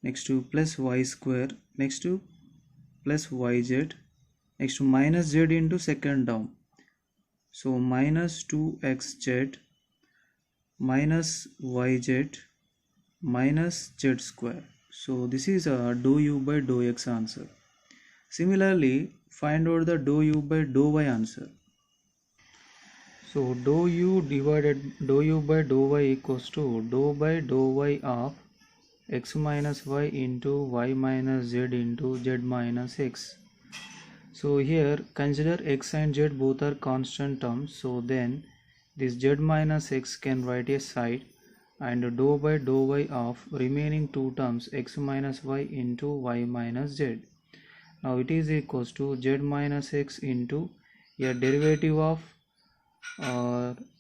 next to plus y square, next to plus yz, next to minus z into second term. So minus 2xz minus yz minus z square. So this is a dou u by dou x answer. Similarly, find out the dou u by dou y answer. So dou u by dou y equals to dou by dou y of x minus y into y minus z into z minus x. So here consider x and z both are constant terms. So then this z minus x can write a side, and dou by dou y of remaining two terms x minus y into y minus z. Now it is equals to z minus x into your derivative of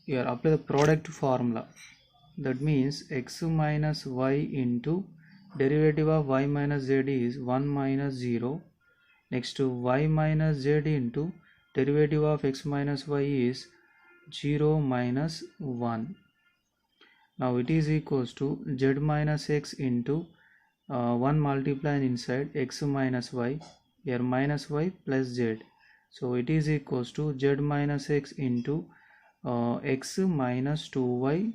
here apply the product formula. That means x minus y into derivative of y minus z is 1 minus 0. Next to y minus z into derivative of x minus y is 0 minus 1. Now it is equals to z minus x into 1 multiplied inside x minus y, here minus y plus z. So it is equals to z minus x into x minus 2y,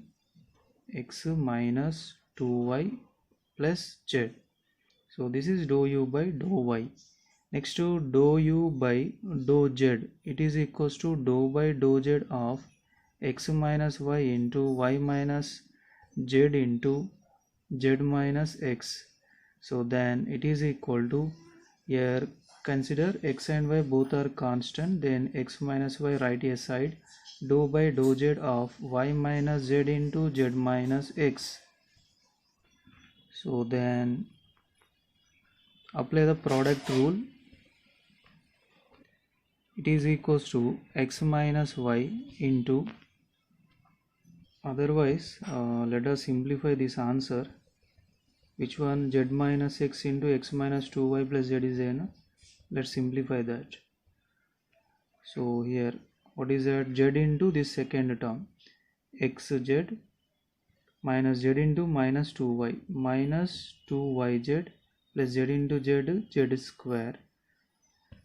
x minus 2y plus z. So this is dou u by dou y. Next to dou u by dou z, it is equals to dou by dou z of x minus y into y minus z into z minus x. So then it is equal to, here consider x and y both are constant, then x minus y right hand side, dou by dou z of y minus z into z minus x. So then apply the product rule. It is equals to x minus y into, otherwise let us simplify this answer. Which one? Z minus x into x minus 2y plus z is a, let's simplify that. So here what is that? Z into this second term, xz minus z into minus 2y minus 2yz plus z into z square.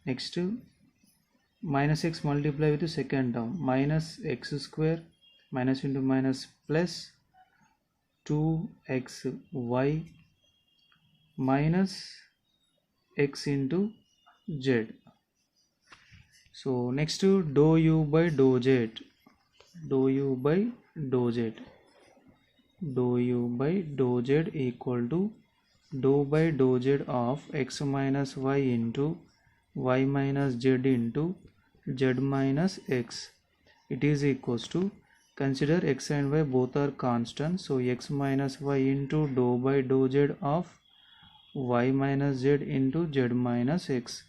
Next minus x multiply with the second term, minus x square minus into minus plus 2xy minus x into z. So next to dou u by dou z, dou u by dou z, dou u by dou z equal to dou by dou z of x minus y into y minus z into z minus x. It is equals to, consider x and y both are constant, so x minus y into dou by dou z of y minus z into z minus x.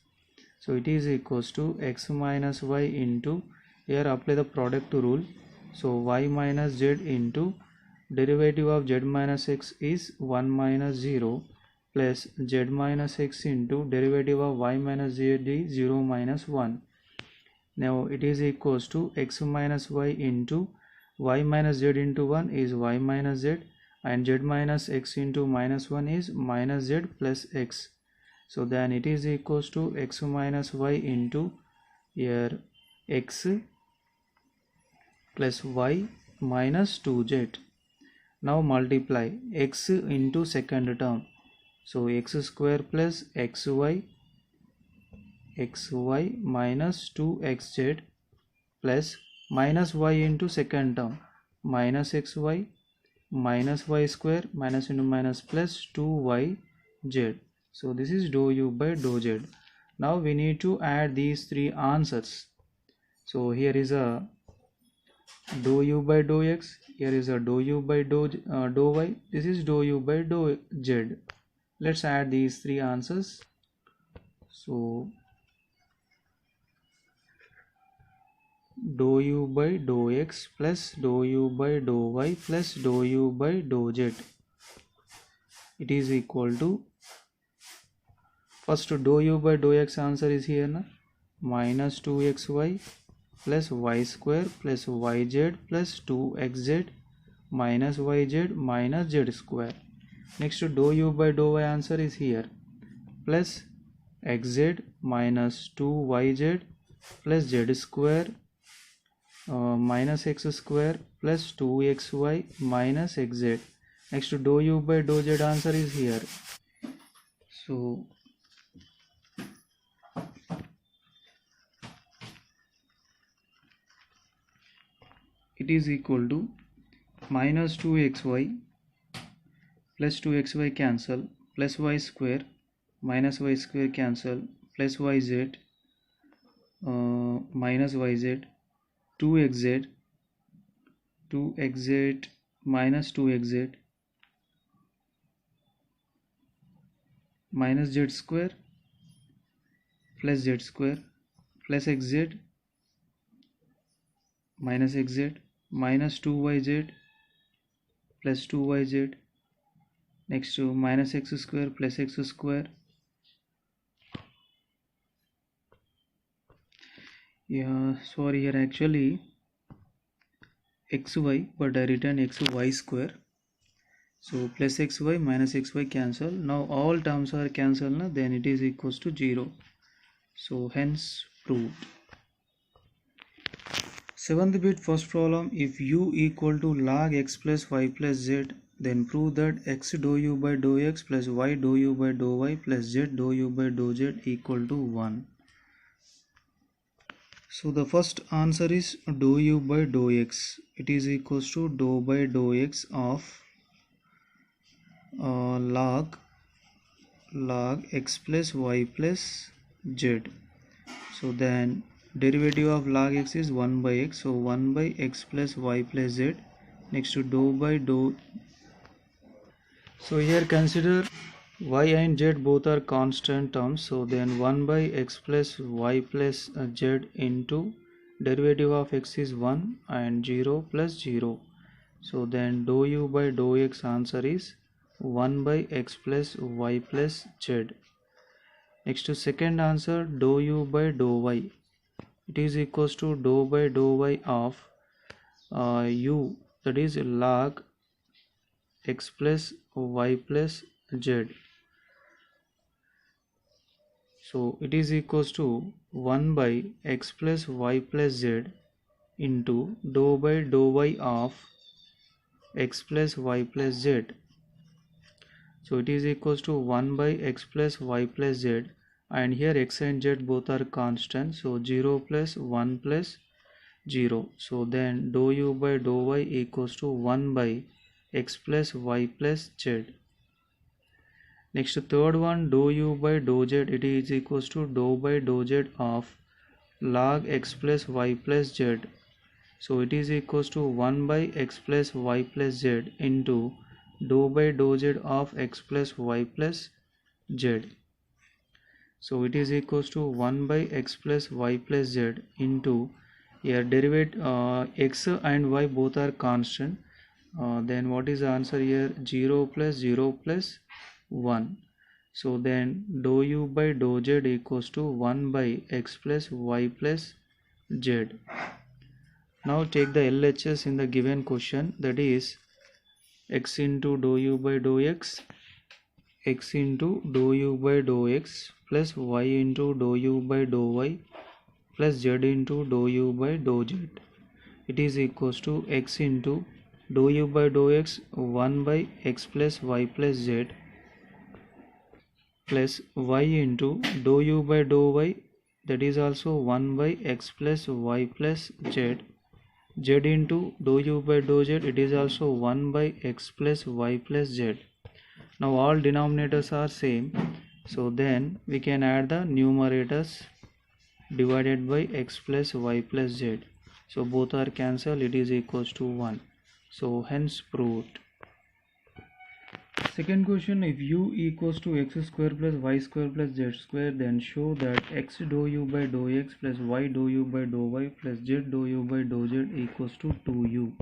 So it is equals to x minus y into, here apply the product rule, so y minus z into derivative of z minus x is 1 minus 0 plus z minus x into derivative of y minus z is 0 minus 1. Now it is equals to x minus y into y minus z into 1 is y minus z, and z minus x into minus 1 is minus z plus x. So then it is equals to x minus y into, here x plus y minus 2z. Now multiply x into second term, so x square plus xy minus 2xz plus minus y into second term, minus xy minus y square minus into minus plus 2yz. So this is dou u by dou z. Now we need to add these three answers. So here is a dou u by dou x, here is a dou u by dou y, this is dou u by dou z. Let's add these three answers. So dou u by dou x plus dou u by dou y plus dou u by dou z, it is equal to, first dou u by dou x answer is here na, minus 2xy plus y square plus yz plus 2xz minus yz minus z square. Next dou u by dou y answer is here, plus xz minus 2yz plus z square minus x square plus 2xy minus xz. Next dou u by dou z answer is here. So it is equal to minus 2xy plus 2xy cancel, plus y square minus y square cancel, plus yz minus yz, 2xz minus 2xz minus z square plus z square plus xz minus xz minus 2yz plus 2yz. Next to minus x square plus x square. Yeah, sorry, here actually xy, but I written xy square. So plus xy minus xy cancel. Now all terms are cancelled, then it is equals to 0. So hence proved. Seventh bit first problem, if u equal to log x plus y plus z, then prove that x dou u by dou x plus y dou u by dou y plus z dou u by dou z equal to 1. So the first answer is dou u by dou x. It is equals to dou by dou x of log x plus y plus z. So then derivative of log x is 1 by x, so 1 by x plus y plus z. Next to dou by dou. So here consider y and z both are constant terms, so then 1 by x plus y plus z into derivative of x is 1 and 0 plus 0. So then dou u by dou x answer is 1 by x plus y plus z. Next to second answer, dou u by dou y. It is equals to dou by dou y of u, that is log x plus y plus z. So it is equals to 1 by x plus y plus z into dou by dou y of x plus y plus z. So it is equals to 1 by x plus y plus z, and here x and z both are constant, so 0 plus 1 plus 0. So then dou u by dou y equals to 1 by x plus y plus z. Next third one, dou u by dou z, it is equals to dou by dou z of log x plus y plus z. So it is equals to 1 by x plus y plus z into dou by dou z of x plus y plus z. So it is equals to 1 by x plus y plus z into, here derivative x and y both are constant, then what is the answer here? 0 plus 0 plus 1. So then dou u by dou z equals to 1 by x plus y plus z. Now take the LHS in the given question, that is x into dou u by dou x, x into dou u by dou x plus y into dou u by dou y plus z into dou u by dou z. It is equals to x into dou u by dou x 1 by x plus y plus z plus y into dou u by dou y, that is also 1 by x plus y plus z. Z into dou u by dou z, it is also 1 by x plus y plus z. Now all denominators are same, so then we can add the numerators divided by x plus y plus z. So both are cancelled, it is equals to 1. So hence proved. Second question, if u equals to x square plus y square plus z square, then show that x dou u by dou x plus y dou u by dou y plus z dou u by dou z equals to 2u.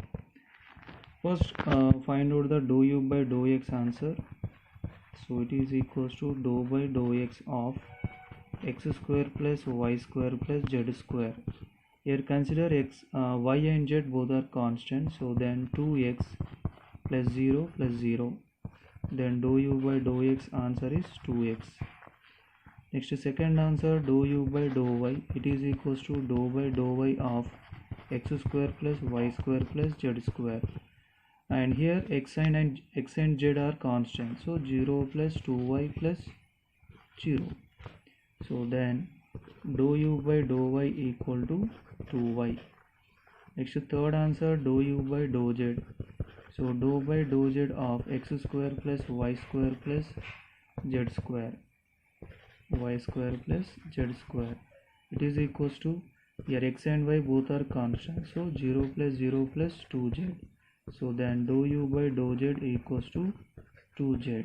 First find out the dou u by dou x answer. So it is equals to dou by dou x of x square plus y square plus z square. Here consider x, y and z both are constant, so then 2x plus 0 plus 0. Then dou u by dou x answer is 2x. Next second answer, dou u by dou y, it is equals to dou by dou y of x square plus y square plus z square. And here x and z are constant, so 0 plus 2y plus 0. So then dou u by dou y equal to 2y. Next third answer, dou u by dou z. So dou by dou z of x square plus y square plus z square, y square plus z square. It is equals to, here x and y both are constant, so 0 plus 0 plus 2z. So then dou u by dou z equals to 2z.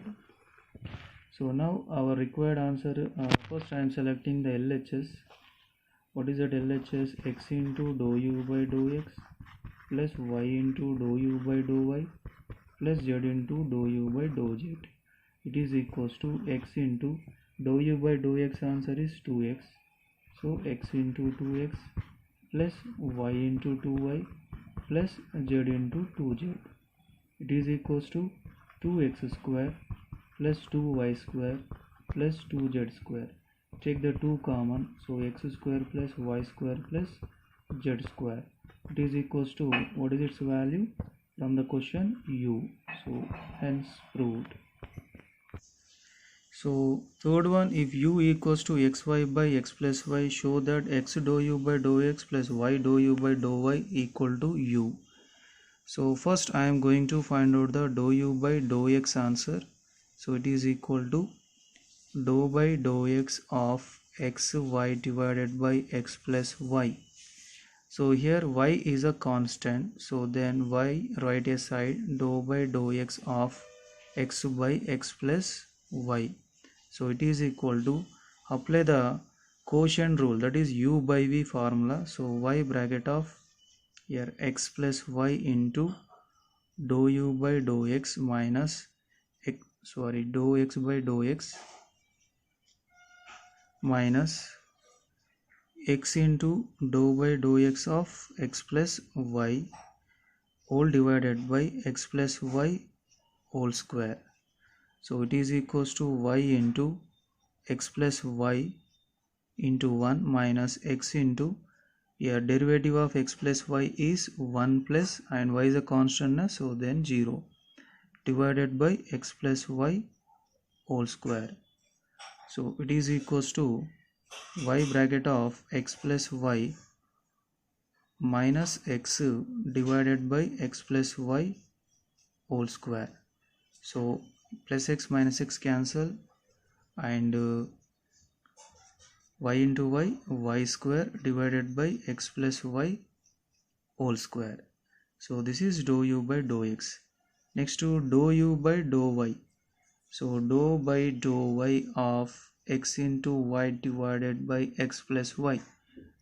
So now our required answer, first I am selecting the LHS. What is that LHS? X into dou u by dou x plus y into dou u by dou y plus z into dou u by dou z. It is equals to x into dou u by dou x answer is 2x. So x into 2x plus y into 2y plus z into 2z. It is equals to 2x square plus 2y square plus 2z square. Take the 2 common, so x square plus y square plus z square. It is equals to, what is its value? From the question, u. So hence proved. So third one, if u equals to xy by x plus y, show that x dou u by dou x plus y dou u by dou y equal to u. So first I am going to find out the dou u by dou x answer. So it is equal to dou by dou x of xy divided by x plus y. So here y is a constant, so then y right hand side dou by dou x of x by x plus y. So it is equal to, apply the quotient rule, that is u by v formula. So y bracket of here x plus y into dou u by dou x minus dou x by dou x minus x into dou by dou x of x plus y whole divided by x plus y whole square. So it is equals to y into x plus y into 1 minus x into, here derivative of x plus y is 1 plus and y is a constant, so then 0 divided by x plus y whole square. So it is equals to y bracket of x plus y minus x divided by x plus y whole square. So plus x minus x cancel, and y into y square divided by x plus y whole square. So this is dou u by dou x. Next to dou u by dou y. So dou by dou y of x into y divided by x plus y.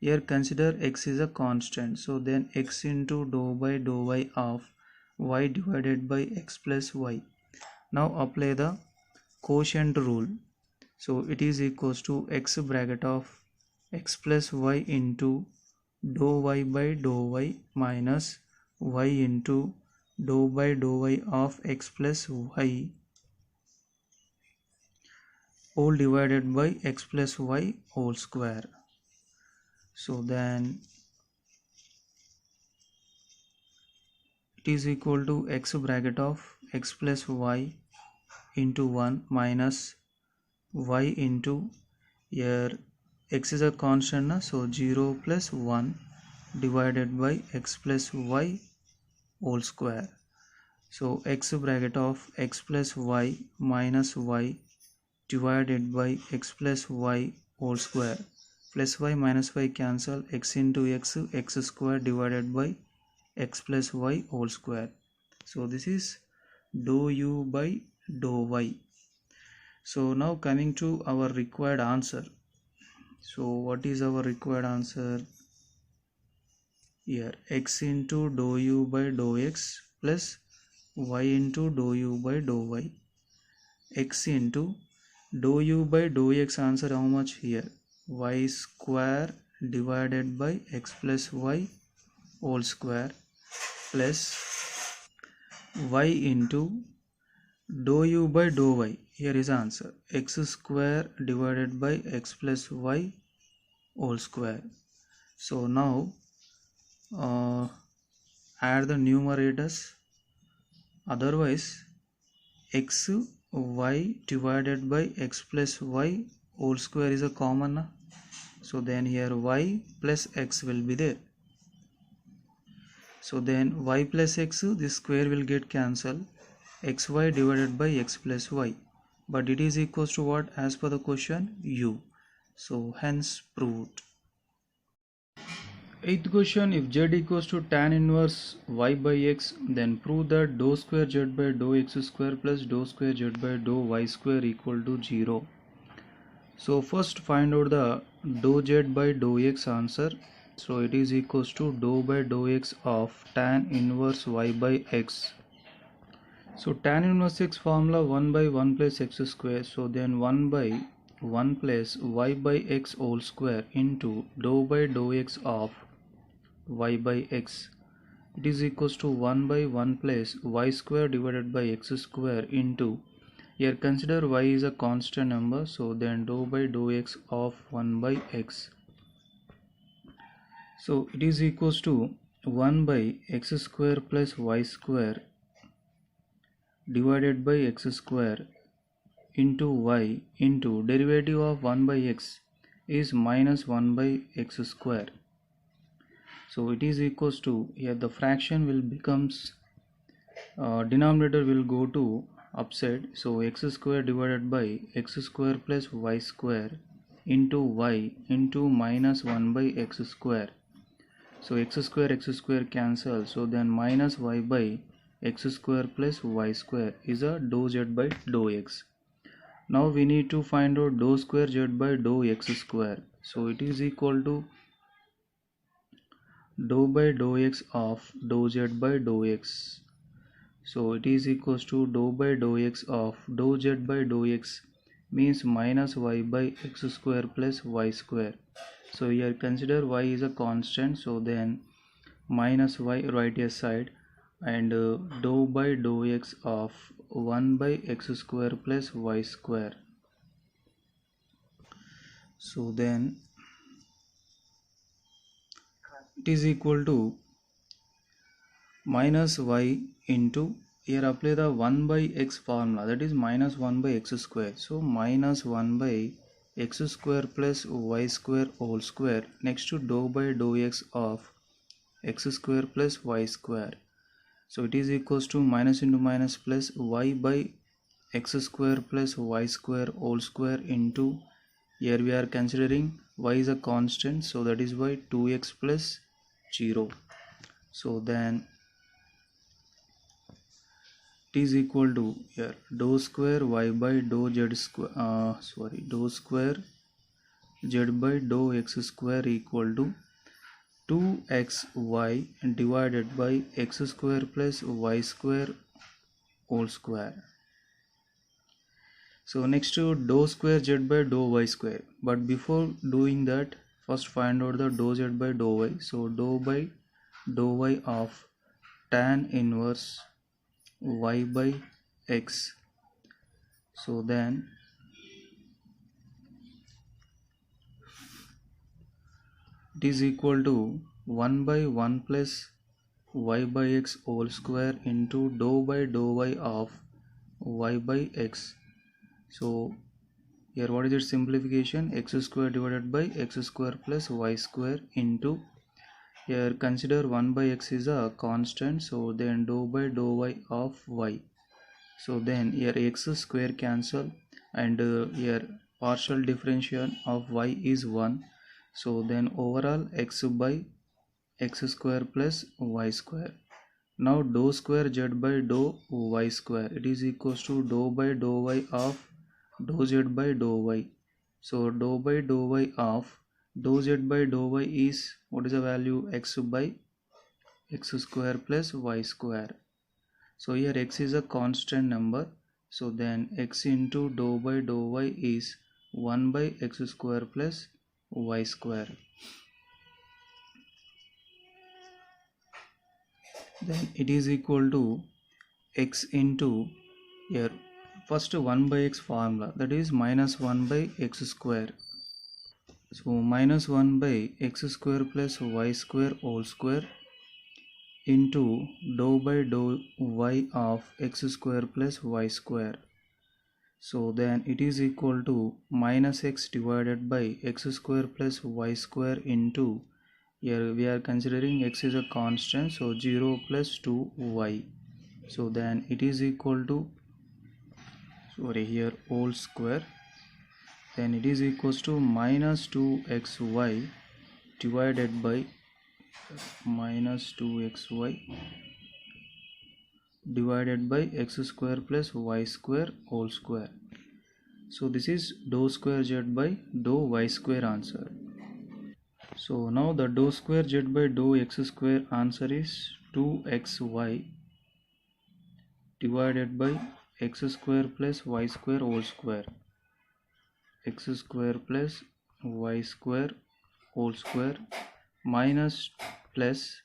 Here consider x is a constant, so then x into dou by dou y of y divided by x plus y. Now apply the quotient rule. So it is equals to x bracket of x plus y into dou y by dou y minus y into dou by dou y of x plus y whole divided by x plus y whole square. So then it is equal to x bracket of x plus y into 1 minus y into, here x is a constant, so 0 plus 1 divided by x plus y whole square. So x bracket of x plus y minus y divided by x plus y whole square. Plus y minus y cancel, x into x, x square divided by x plus y whole square. So this is dou u by dou y. So now coming to our required answer. So what is our required answer? Here x into dou u by dou x plus y into dou u by dou y. X into dou u by dou x answer how much here? Y square divided by x plus y whole square plus y into dou u by dou y. Here is answer, x square divided by x plus y whole square. So now add the numerators, otherwise x y divided by x plus y whole square is a common, so then here y plus x will be there. So then y plus x, this square will get cancelled, xy divided by x plus y, but it is equals to what as per the question? U. So hence proved. Eighth question, if z equals to tan inverse y by x, then prove that dou square z by dou x square plus dou square z by dou y square equal to 0. So first find out the dou z by dou x answer. So it is equals to dou by dou x of tan inverse y by x. So tan inverse x formula 1 by 1 plus x square. So then 1 by 1 plus y by x whole square into dou by dou x of y by x. it is equals to 1 by 1 plus y square divided by x square into, here consider y is a constant number, so then dou by dou x of 1 by x. So it is equals to 1 by x square plus y square divided by x square into y into derivative of 1 by x is minus 1 by x square. So it is equals to, here the fraction will becomes denominator will go to upside, so x square divided by x square plus y square into y into minus 1 by x square. So x square cancel, so then minus y by x square plus y square is a dou z by dou x. Now we need to find out dou square z by dou x square. So it is equal to dou by dou x of dou z by dou x. So it is equals to dou by dou x of dou z by dou x means minus y by x square plus y square. So here consider y is a constant, so then minus y right hand side, and dou by dou x of 1 by x square plus y square. So then it is equal to minus y into, here apply the 1 by x formula, that is minus 1 by x square. So minus 1 by x square plus y square whole square next to dou by dou x of x square plus y square. So it is equals to minus into minus plus y by x square plus y square whole square into, here we are considering y is a constant, so that is why 2x plus 0. So then it is equal to, here dou square y by dou z square dou square z by dou x square equal to 2xy divided by x square plus y square whole square. So next to dou square z by dou y square, but before doing that first find out the dou z by dou y. So dou by dou y of tan inverse y by x. So then it is equal to 1 by 1 plus y by x whole square into dou by dou y of y by x. So here what is its simplification? X square divided by x square plus y square into, here consider 1 by x is a constant, so then dou by dou y of y. So then here x square cancel, and here partial differential of y is 1. So then overall x by x square plus y square. Now dou square z by dou y square, it is equals to dou by dou y of dou z by dou y. So dou by dou y of dou z by dou y is, what is the value? X by x square plus y square. So here x is a constant number, so then x into dou by dou y is 1 by x square plus y square. Then it is equal to x into, here first 1 by x formula, that is minus 1 by x square. So minus 1 by x square plus y square whole square into dou by dou y of x square plus y square. So then it is equal to minus x divided by x square plus y square into, here we are considering x is a constant, so 0 plus 2y. So then it is equal to, here whole square, then it is equals to minus 2xy divided by minus 2xy divided by x square plus y square whole square. So this is dou square z by dou y square answer. So now the dou square z by dou x square answer is 2xy divided by x square plus y square whole square. X square plus y square whole square minus plus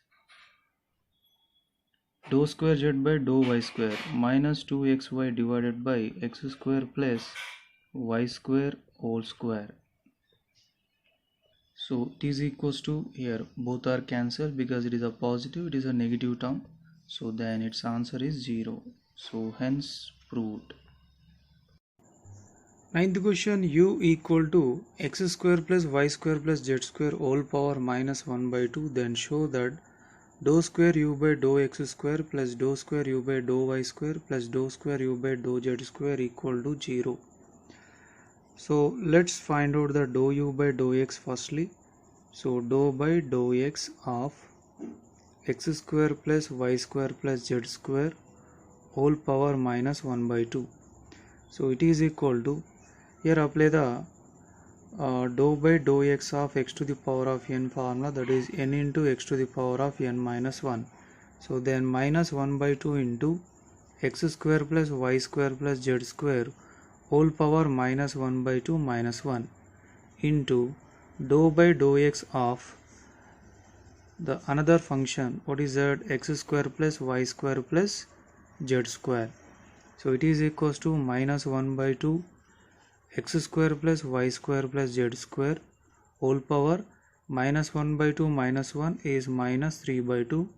dou square z by dou y square minus 2xy divided by x square plus y square whole square. So it is equals to, here both are cancelled because it is a positive, it is a negative term, so then its answer is 0. So hence proved. Ninth question, u equal to x square plus y square plus z square whole power minus 1 by 2, then show that dou square u by dou x square plus dou square u by dou y square plus dou square u by dou z square equal to 0. So let's find out the dou u by dou x firstly. So dou by dou x of x square plus y square plus z square whole power minus 1 by 2. So it is equal to, here apply the dou by dou x of x to the power of n formula, that is n into x to the power of n minus 1. So then minus 1 by 2 into x square plus y square plus z square whole power minus 1 by 2 minus 1 into dou by dou x of the another function, what is that, x square plus y square plus z square. So it is equals to minus 1 by 2 x square plus y square plus z square whole power minus 1 by 2 minus 1 is minus 3 by 2,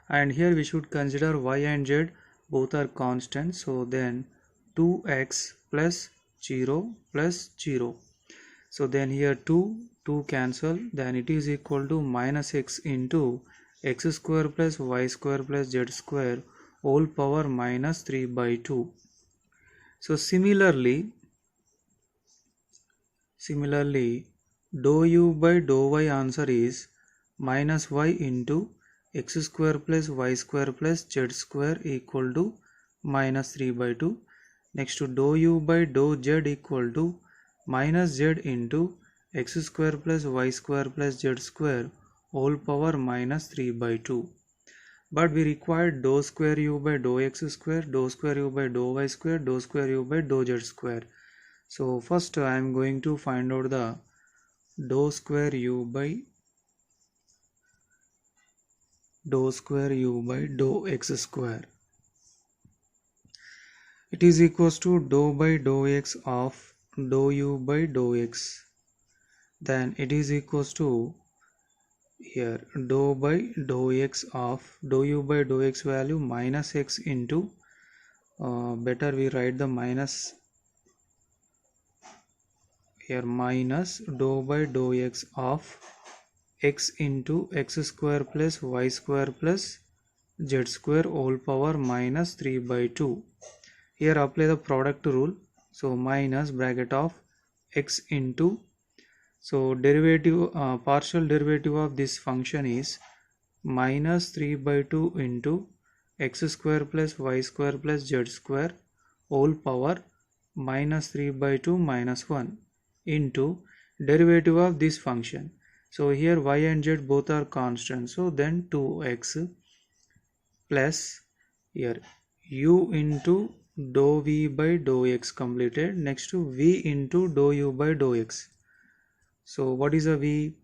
and here we should consider y and z both are constant, so then 2x plus 0 plus 0. So then here 2 cancel, then it is equal to minus x into x square plus y square plus z square whole power minus 3 by 2. So similarly dou u by dou y answer is minus y into x square plus y square plus z square equal to minus 3 by 2. Next to dou u by dou z equal to minus z into x square plus y square plus z square whole power minus 3 by 2. But we required dou square u by dou x square, dou square u by dou y square, dou square u by dou z square. So first I am going to find out the dou square u by dou x square. It is equals to dou by dou x of dou u by dou x. Then it is equals to, here dou by dou x of dou u by dou x value minus x into, better we write the minus, here minus dou by dou x of x into x square plus y square plus z square whole power minus 3 by 2. Here apply the product rule, so minus bracket of x into, so derivative, partial derivative of this function is minus 3 by 2 into x square plus y square plus z square whole power minus 3 by 2 minus 1 into derivative of this function. So here y and z both are constant, so then 2x plus here u into dou v by dou x completed. Next to v into dou u by dou x. So what is a v?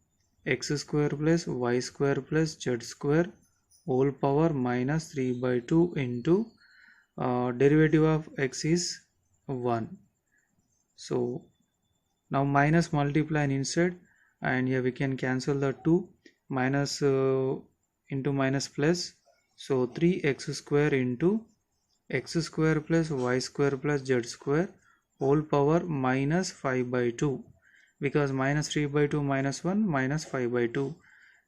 X square plus y square plus z square whole power minus 3 by 2 into derivative of x is 1. So now minus multiply and inside, and here we can cancel the 2, minus into minus plus, so 3x square into x square plus y square plus z square whole power minus 5 by 2, because minus 3 by 2 minus 1 minus 5 by 2.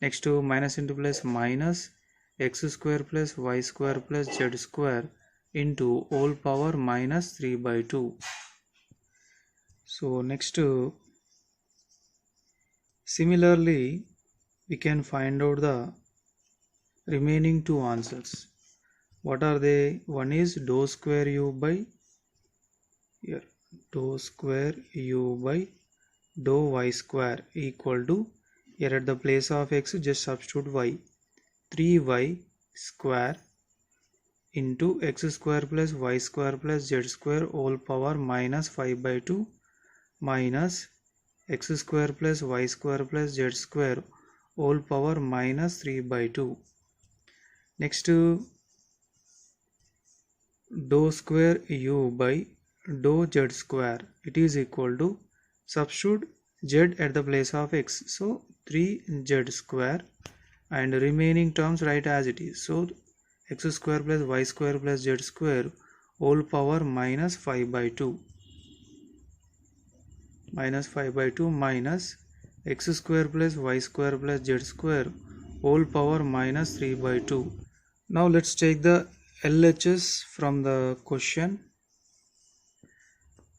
Next to minus into plus minus x square plus y square plus z square into whole power minus 3 by 2. So next, similarly we can find out the remaining two answers. What are they? One is dou square u by, here dou square u by dou y square equal to, here at the place of x just substitute y, 3y square into x square plus y square plus z square whole power minus 5 by 2 minus x square plus y square plus z square whole power minus 3 by 2. Next, dou square u by dou z square. It is equal to, substitute z at the place of x, so 3z square, and remaining terms write as it is. So x square plus y square plus z square whole power minus 5 by 2 minus x square plus y square plus z square whole power minus 3 by 2. Now let's take the LHS from the question.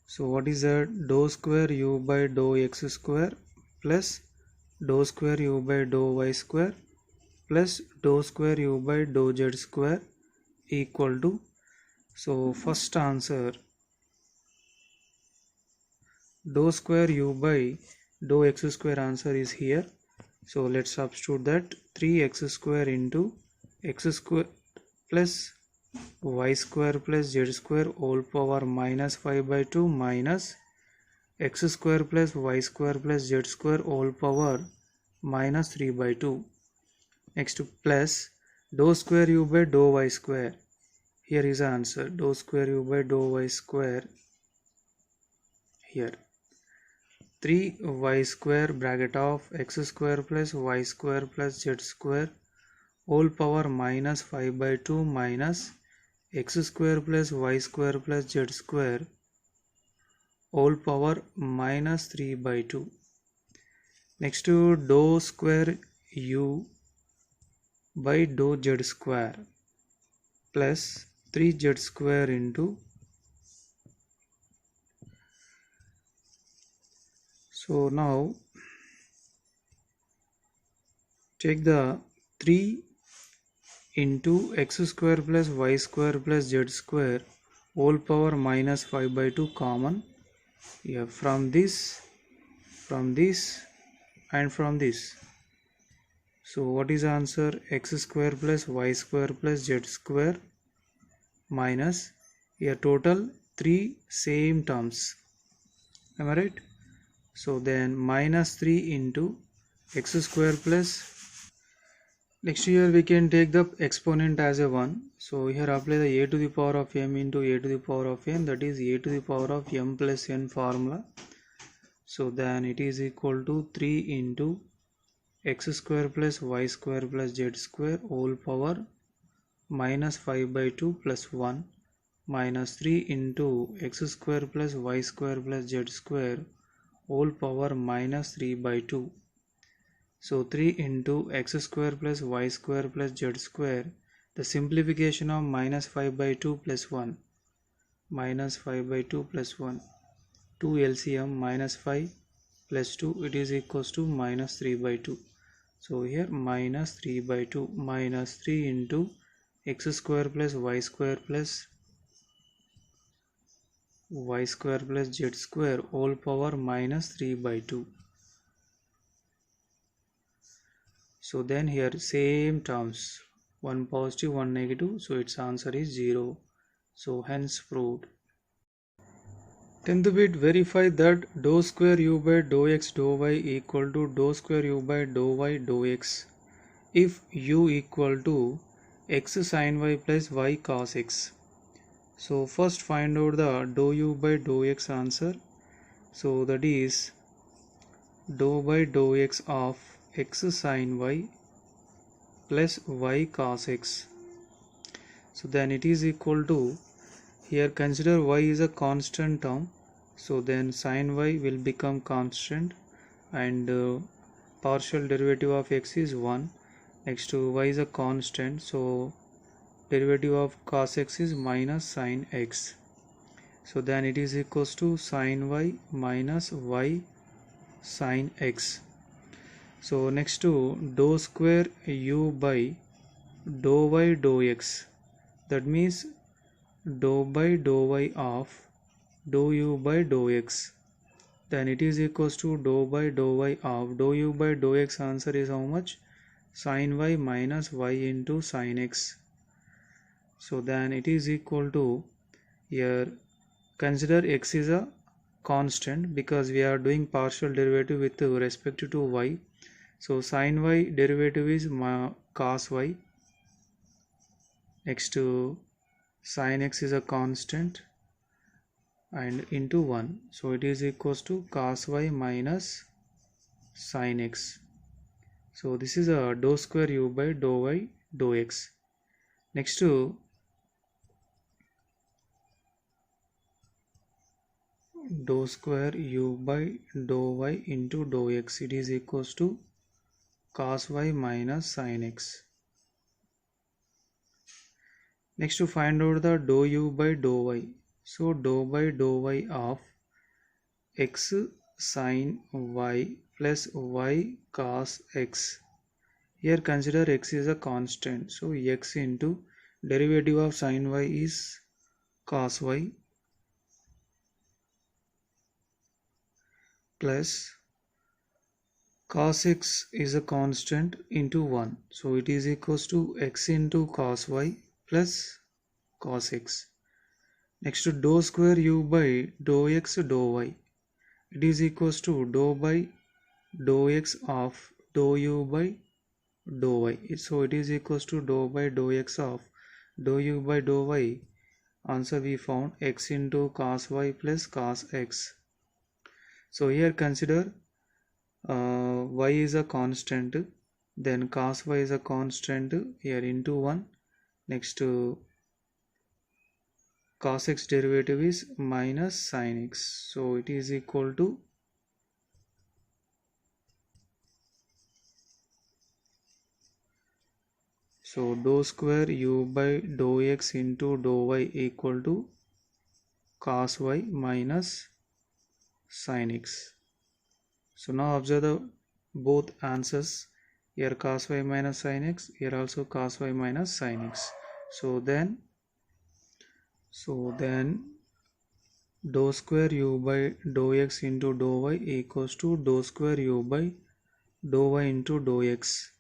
So what is that? Dou square u by dou x square plus dou square u by dou y square plus dou square u by dou z square equal to, so first answer, dou square u by dou x square answer is here. So let's substitute that, 3x square into x square plus y square plus z square whole power minus 5 by 2 minus x square plus y square plus z square whole power minus 3 by 2. Next plus dou square u by dou y square. Here is the answer, dou square u by dou y square. Here 3y square bracket of x square plus y square plus z square whole power minus 5 by 2 minus x square plus y square plus z square whole power minus 3 by 2. Next to dou square u by dou z square plus 3z square into, so now take the 3 into x square plus y square plus z square whole power minus 5 by 2 common. Yeah, from this and from this. So what is the answer? X square plus y square plus z square minus, here total 3 same terms. Am I right? So then minus 3 into x square plus, next here we can take the exponent as a 1. So here apply the a to the power of m into a to the power of n, that is a to the power of m plus n formula. So then it is equal to 3 into x square plus y square plus z square whole power minus 5 by 2 plus 1 minus 3 into x square plus y square plus z square whole power minus 3 by 2. So 3 into x square plus y square plus z square, the simplification of minus 5 by 2 plus 1, minus 5 by 2 plus 1, 2 LCM minus 5 plus 2, it is equals to minus 3 by 2. So here minus 3 by 2 minus 3 into x square plus y square plus z square whole power minus 3 by 2. So then here same terms, one positive one negative, so its answer is 0. So hence proved. 10th bit, verify that dou square u by dou x dou y equal to dou square u by dou y dou x if u equal to x sin y plus y cos x. So first find out the dou u by dou x answer. So that is dou by dou x of x sin y plus y cos x. So then it is equal to, here consider y is a constant term, so then sin y will become constant, and partial derivative of x is 1. Next to y is a constant, so derivative of cos x is minus sin x. So then it is equals to sin y minus y sin x. So next to dou square u by dou y dou x, that means dou by dou y of dou u by dou x, then it is equals to dou by dou y of dou u by dou x. Answer is how much? Sin y minus y into sin x. So then it is equal to, here consider x is a constant because we are doing partial derivative with respect to y. So sin y derivative is cos y. Next to Sin x is a constant and into 1, so it is equals to cos y minus sin x. So this is a dou square u by dou y dou x. Next to dou square u by dou y into dou x, it is equals to cos y minus sin x. Next to find out the dou u by dou y. So dou by dou y of x sin y plus y cos x. Here consider x is a constant. So x into derivative of sin y is cos y plus cos x is a constant into 1. So it is equals to x into cos y plus cos x. Next to dou square u by dou x dou y. It is equals to dou by dou x of dou u by dou y. So it is equals to dou by dou x of dou u by dou y. Answer we found x into cos y plus cos x. So here consider y is a constant, then cos y is a constant, here into 1. Next to cos x derivative is minus sin x. So it is equal to dou square u by dou x into dou y equal to cos y minus sin x. So now observe the both answers. Here cos y minus sin x, here also cos y minus sin x. So then dou square u by dou x into dou y equals to dou square u by dou y into dou x.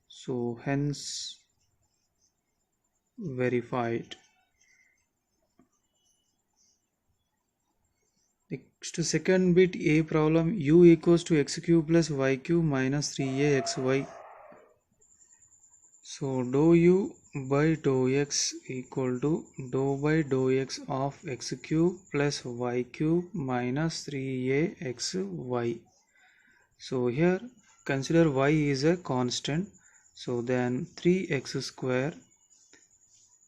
So hence verified. Next second bit A problem, u equals to x cube plus y cube minus 3a xy. So dou u by dou x equal to dou by dou x of x cube plus y cube minus 3a xy. So here consider y is a constant. So then 3x square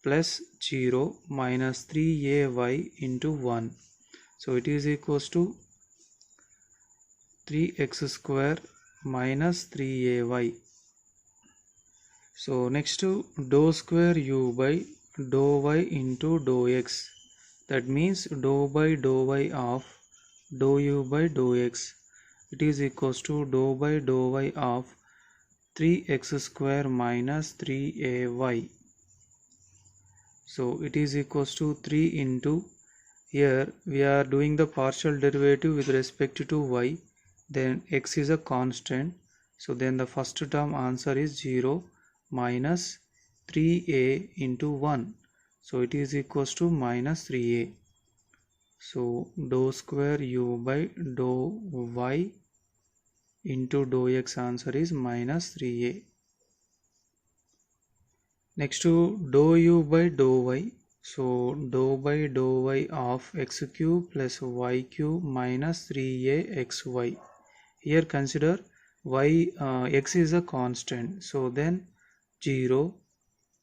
plus 0 minus 3ay into 1. So it is equals to 3x square minus 3ay. So next to dou square u by dou y into dou x. That means dou by dou y of dou u by dou x. It is equals to dou by dou y of 3x square minus 3ay. So it is equals to 3 into, here we are doing the partial derivative with respect to y, then x is a constant, so then the first term answer is 0 minus 3a into 1, so it is equals to minus 3a. So dou square u by dou y into dou x, answer is minus 3a. Next to dou u by dou y. So dou by dou y of x cube plus y cube minus 3a xy. Here consider y x is a constant. So then 0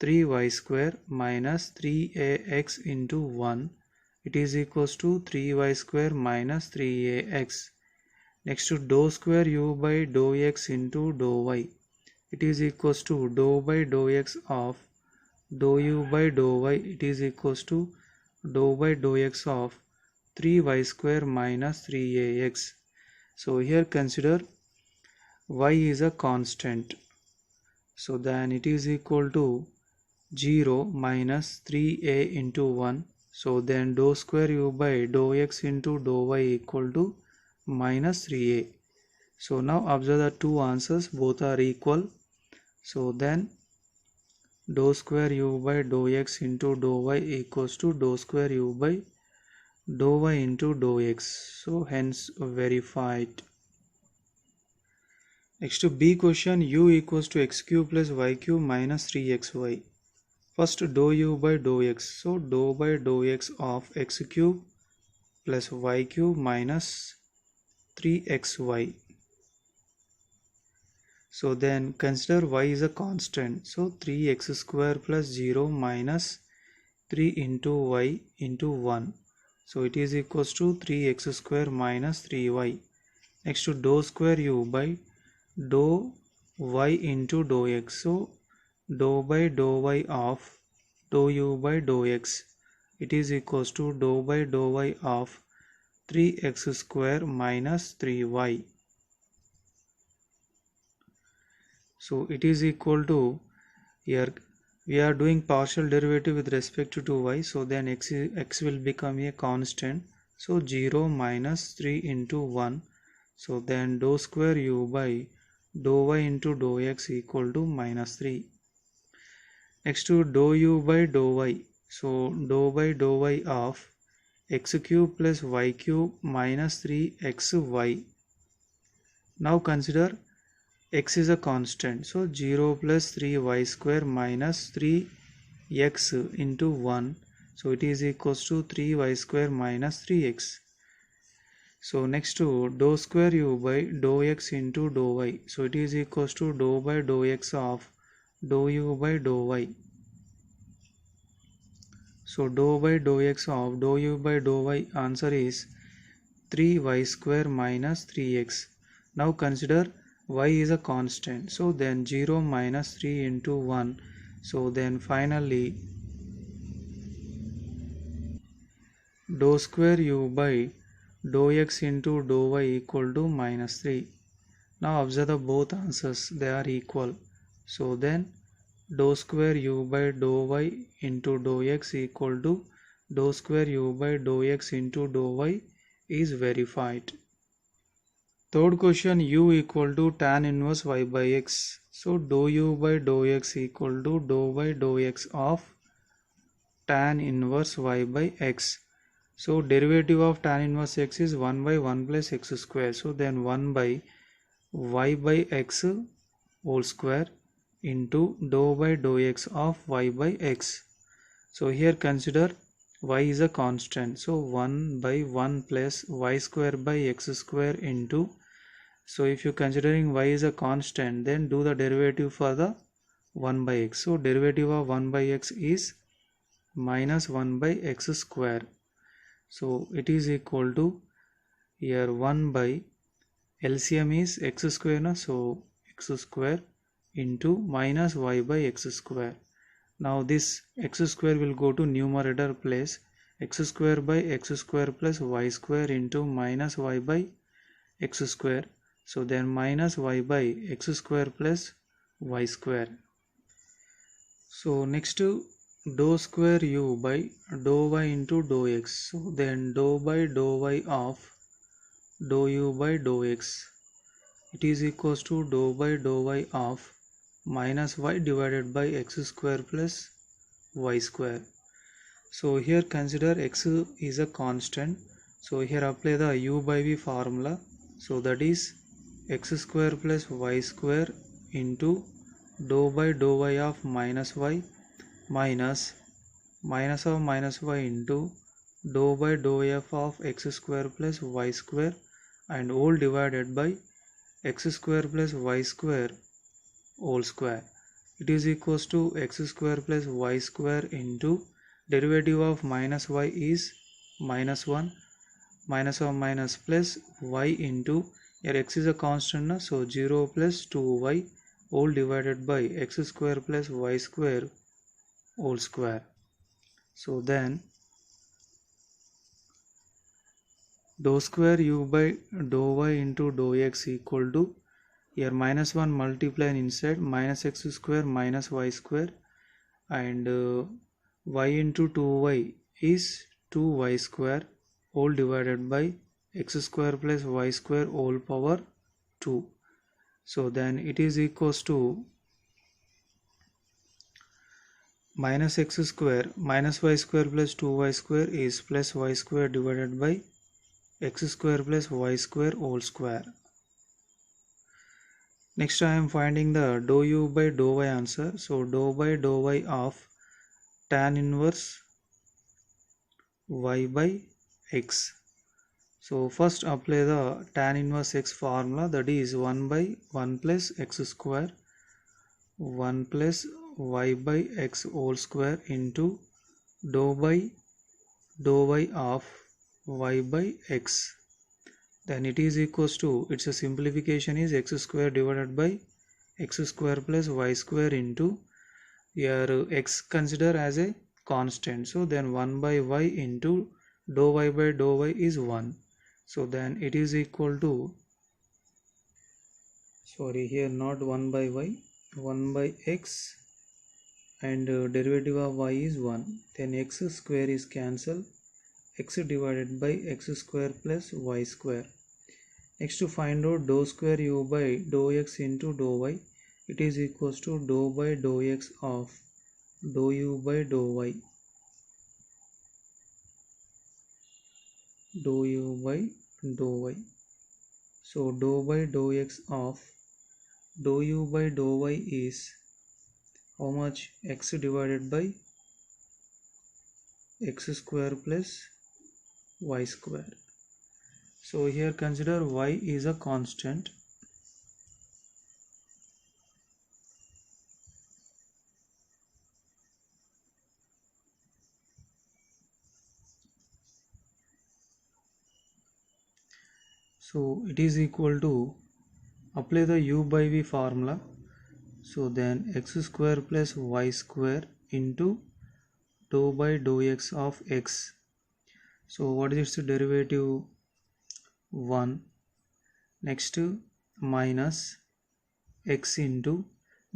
3y square minus 3ax into 1. It is equals to 3y square minus 3ax. Next to dou square u by dou x into dou y. It is equals to dou by dou x of dou u by dou y. It is equals to dou by dou x of 3y square minus 3ax. So here consider y is a constant. So then it is equal to 0 minus 3a into 1. So then dou square u by dou x into dou y equal to minus 3a. So now observe the two answers, both are equal. So then dou square u by dou x into dou y equals to dou square u by dou y into dou x. So hence verified. Next to B question, u equals to x cube plus y cube minus 3xy. First dou u by dou x. So dou by dou x of x cube plus y cube minus 3xy. So then consider y is a constant. So 3x square plus 0 minus 3 into y into 1. So it is equals to 3x square minus 3y. Next to dou square u by dou y into dou x. So dou by dou y of dou u by dou x. It is equals to dou by dou y of 3x square minus 3y. So it is equal to, here we are doing partial derivative with respect to y, so then x will become a constant. So 0 minus 3 into 1. So then dou square u by dou y into dou x equal to minus 3. Next to dou u by dou y. So dou by dou y of x cube plus y cube minus 3xy. Now consider x is a constant. So 0 plus 3y square minus 3x into 1. So it is equals to 3y square minus 3x. So next to dou square u by dou x into dou y. So it is equals to dou by dou x of dou u by dou y. So dou by dou x of dou u by dou y, answer is 3y square minus 3x. Now consider y is a constant. So then 0 minus 3 into 1. So then finally dou square u by dou x into dou y equal to minus 3. Now observe the both answers, they are equal. So then dou square u by dou y into dou x equal to dou square u by dou x into dou y is verified. Third question, u equal to tan inverse y by x. So dou u by dou x equal to dou by dou x of tan inverse y by x. So derivative of tan inverse x is 1 by 1 plus x square. So then 1 by y by x whole square into dou by dou x of y by x. So here consider y is a constant. So 1 by 1 plus y square by x square into, so if you considering y is a constant, then do the derivative for the 1 by x. So derivative of 1 by x is minus 1 by x square. So it is equal to, here 1 by LCM is x square, no? So x square into minus y by x square. Now this x square will go to numerator place, x square by x square plus y square into minus y by x square. So then minus y by x square plus y square. So next to dou square u by dou y into dou x. So then dou by dou y of dou u by dou x. It is equals to dou by dou y of minus y divided by x square plus y square. So here consider x is a constant. So here apply the u by v formula. So that is x square plus y square into dou by dou y of minus y minus minus of minus y into dou by dou f of x square plus y square and whole divided by x square plus y square whole square. It is equals to x square plus y square into derivative of minus y is minus 1, minus of minus plus y into, here x is a constant, so 0 plus 2y whole divided by x square plus y square whole square. So then dou square u by dou y into dou x equal to, here minus 1 multiply inside, minus x square minus y square, and y into 2y is 2y square whole divided by x square plus y square whole power 2. So then it is equals to minus x square minus y square plus 2y square is plus y square divided by x square plus y square whole square. Next I am finding the dou u by dou y answer. So dou by dou y of tan inverse y by x. So first apply the tan inverse x formula, that is 1 by 1 plus x square 1 plus y by x whole square into dou by dou y of y by x. Then it is equals to, its a simplification is x square divided by x square plus y square into, here x consider as a constant, so then 1 by y into dou y by dou y is 1. So then it is equal to, sorry, here not 1 by y, 1 by x, and derivative of y is 1. Then x square is cancelled, x divided by x square plus y square. Next to find out dou square u by dou x into dou y, it is equals to dou by dou x of dou u by dou y, dou u by dou y. So dou by dou x of dou u by dou y is how much? X divided by x square plus y square. So here consider y is a constant. So it is equal to, apply the u by v formula. So then x square plus y square into dou by dou x of x. So what is its derivative? 1. Next minus x into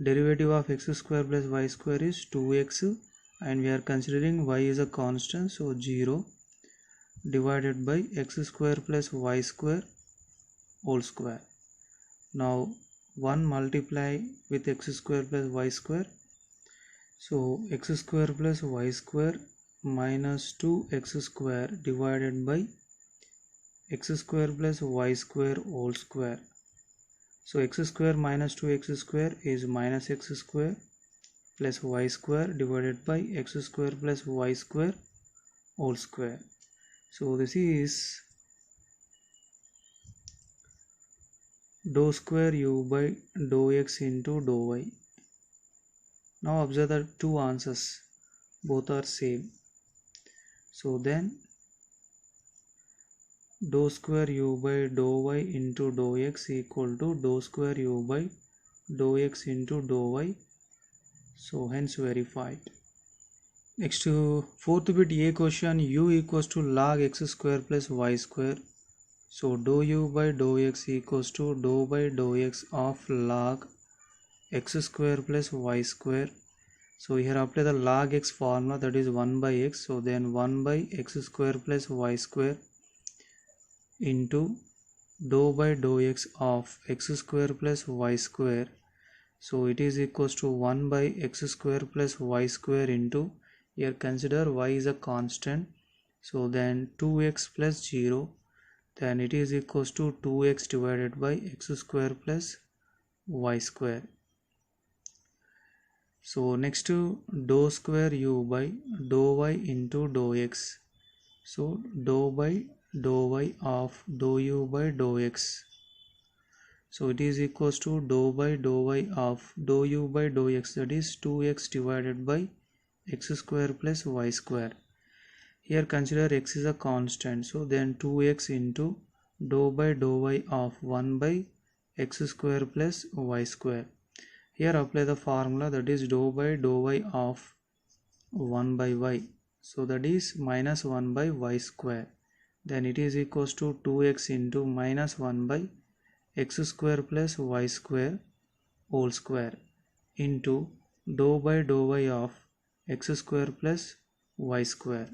derivative of x square plus y square is 2x, and we are considering y is a constant, so 0 divided by x square plus y square whole square. Now 1 multiply with x square plus y square, so x square plus y square minus 2x square divided by x square plus y square whole square. So x square minus 2x square is minus x square plus y square divided by x square plus y square whole square. So this is dou square u by dou x into dou y. Now observe the two answers, both are same. So then dou square u by dou y into dou x equal to dou square u by dou x into dou y. So hence verified. Next to fourth bit A question, u equals to log x square plus y square. So dou u by dou x equals to dou by dou x of log x square plus y square. So here apply the log x formula, that is 1 by x. So then 1 by x square plus y square into dou by dou x of x square plus y square. So it is equals to 1 by x square plus y square into, here consider y is a constant, so then 2x plus 0, then it is equals to 2x divided by x square plus y square. So next to dou square u by dou y into dou x. So dou by dou y of dou u by dou x. So it is equals to dou by dou y of dou u by dou x, that is 2x divided by x square plus y square. Here consider x is a constant, so then 2x into dou by dou y of 1 by x square plus y square. Here apply the formula, that is dou by dou y of 1 by y, so that is minus 1 by y square. Then it is equals to 2x into minus 1 by x square plus y square whole square into dou by dou y of x square plus y square.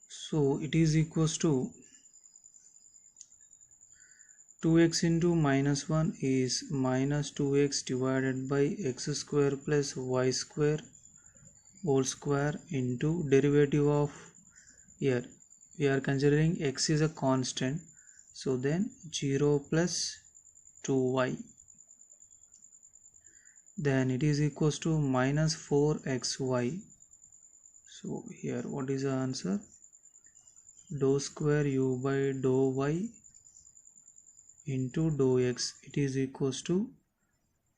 So it is equals to 2x into minus 1 is minus 2x divided by x square plus y square whole square into derivative of, here we are considering x is a constant, so then 0 plus 2y. then it is equals to minus 4xy. So here what is the answer? Dou square u by dou y into dou x, it is equals to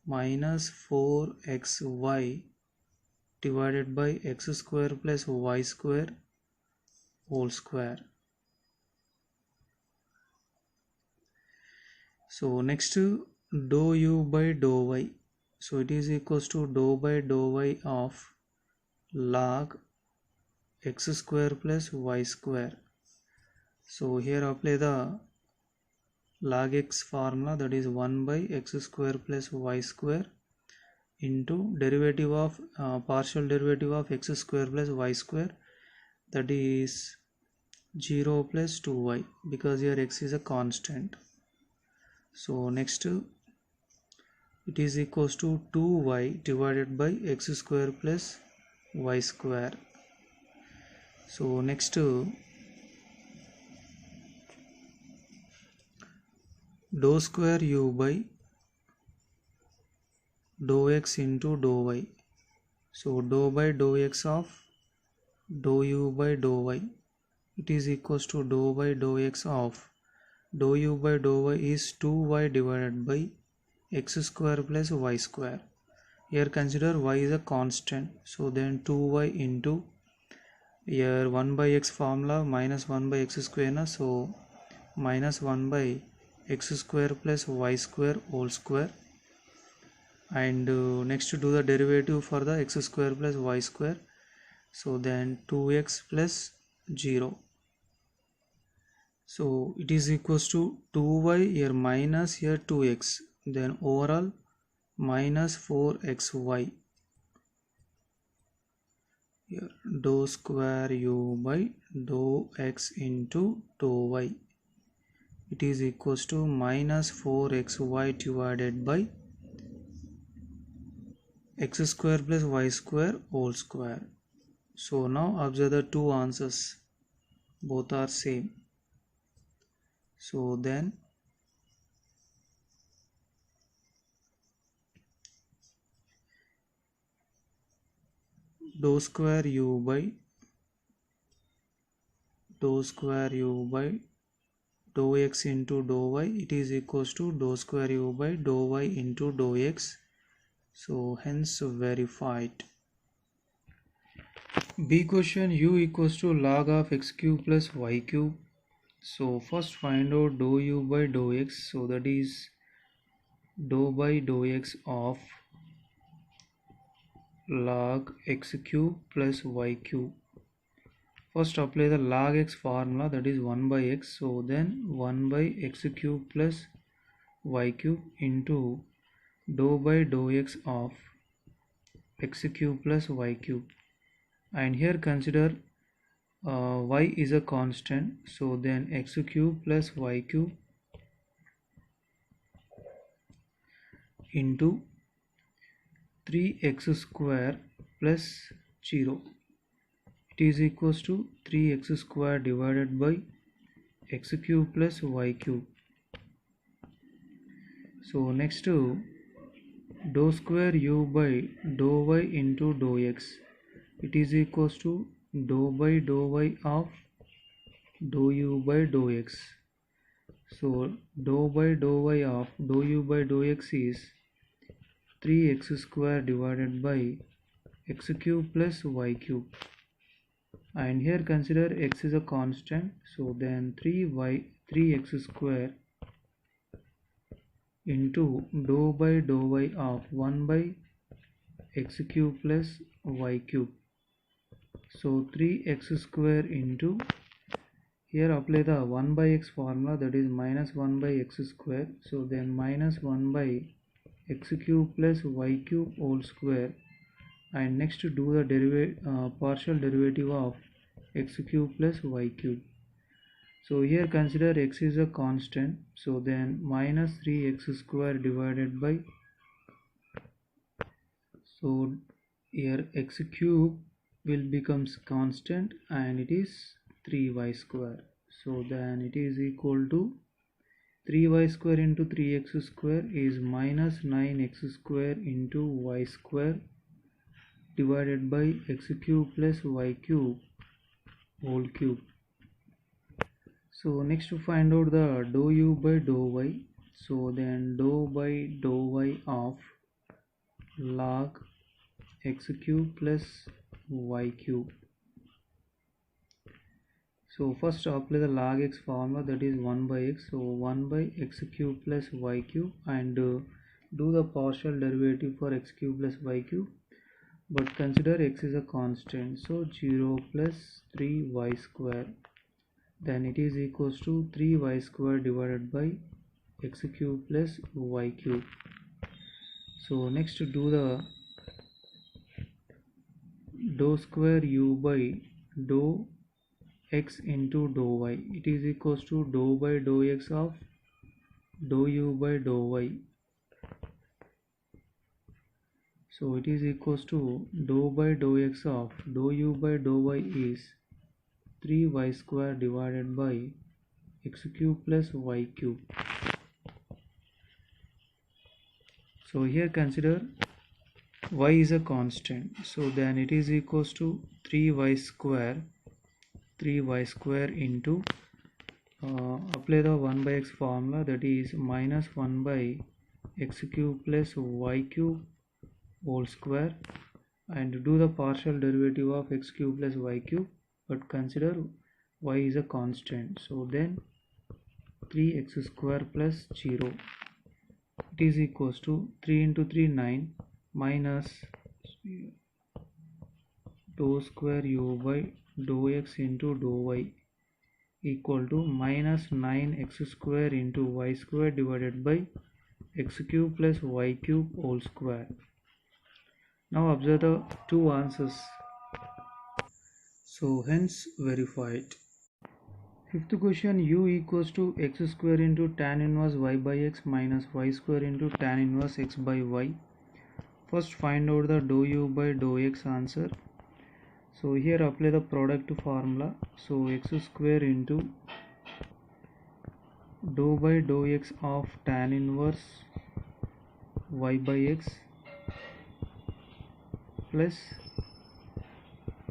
minus 4xy divided by x square plus y square whole square. So next dou u by dou y, so it is equals to dou by dou y of log x square plus y square. So here apply the log x formula, that is 1 by x square plus y square into derivative of partial derivative of x square plus y square, that is 0 plus 2y, because here x is a constant. So next it is equals to 2y divided by x square plus y square. So next dou square u by dou x into dou y. So dou by dou x of dou u by dou y, it is equals to dou by dou x of dou u by dou y is 2y divided by x square plus y square. Here consider y is a constant, so then 2y into here 1 by x formula minus 1 by x square, so minus 1 by x square plus y square whole square, and next to do the derivative for the x square plus y square, so then 2x plus 0. So it is equals to 2y here minus here 2x, then overall minus 4xy. Here dou square u by dou x into dou y, it is equals to minus 4xy divided by x square plus y square whole square. So now observe the two answers, both are same. So then dou square u by dou x into dou y, it is equals to dou square u by dou y into dou x. So hence verified. B question, u equals to log of x cube plus y cube. So first find out dou u by dou x, so that is dou by dou x of log x cube plus y cube. First apply the log x formula, that is 1 by x, so then 1 by x cube plus y cube into dou by dou x of x cube plus y cube, and here consider y is a constant, so then x cube plus y cube into 3x square plus 0, it is equals to 3x square divided by x cube plus y cube. So next dou square u by dou y into dou x, it is equals to dou by dou y of dou u by dou x. So dou by dou y of dou u by dou x is 3x square divided by x cube plus y cube, and here consider x is a constant, so then 3x square into dou by dou y of 1 by x cube plus y cube. So 3x square into, here apply the 1 by x formula, that is minus 1 by x square, so then minus 1 by x cube plus y cube whole square, and next to do the partial derivative of x cube plus y cube. So here consider x is a constant, so then minus 3x square divided by, so here x cube will becomes constant and it is 3y square, so then it is equal to 3y square into 3x square is minus 9x square into y square divided by x cube plus y cube whole cube. So next to find out the dou u by dou y. So then dou by dou y of log x cube plus y cube. So first apply the log x formula, that is 1 by x. So 1 by x cube plus y cube, and do the partial derivative for x cube plus y cube, but consider x is a constant, so 0 plus 3y square, then it is equals to 3y square divided by x cube plus y cube. So next do the dou square u by dou x into dou y, it is equals to dou by dou x of dou u by dou y. So it is equals to dou by dou x of dou u by dou y is 3y square divided by x cube plus y cube. So here consider y is a constant, so then it is equals to 3y square into apply the 1 by x formula, that is minus 1 by x cube plus y cube whole square, and do the partial derivative of x cube plus y cube, but consider y is a constant, so then 3x square plus 0, it is equals to 3 into 3 9 minus dou square u by dou x into dou y equal to minus 9x square into y square divided by x cube plus y cube whole square. Now observe the two answers. So hence verified. Fifth question, u equals to x square into tan inverse y by x minus y square into tan inverse x by y. First find out the dou u by dou x answer. So here apply the product formula. So x square into dou by dou x of tan inverse y by x plus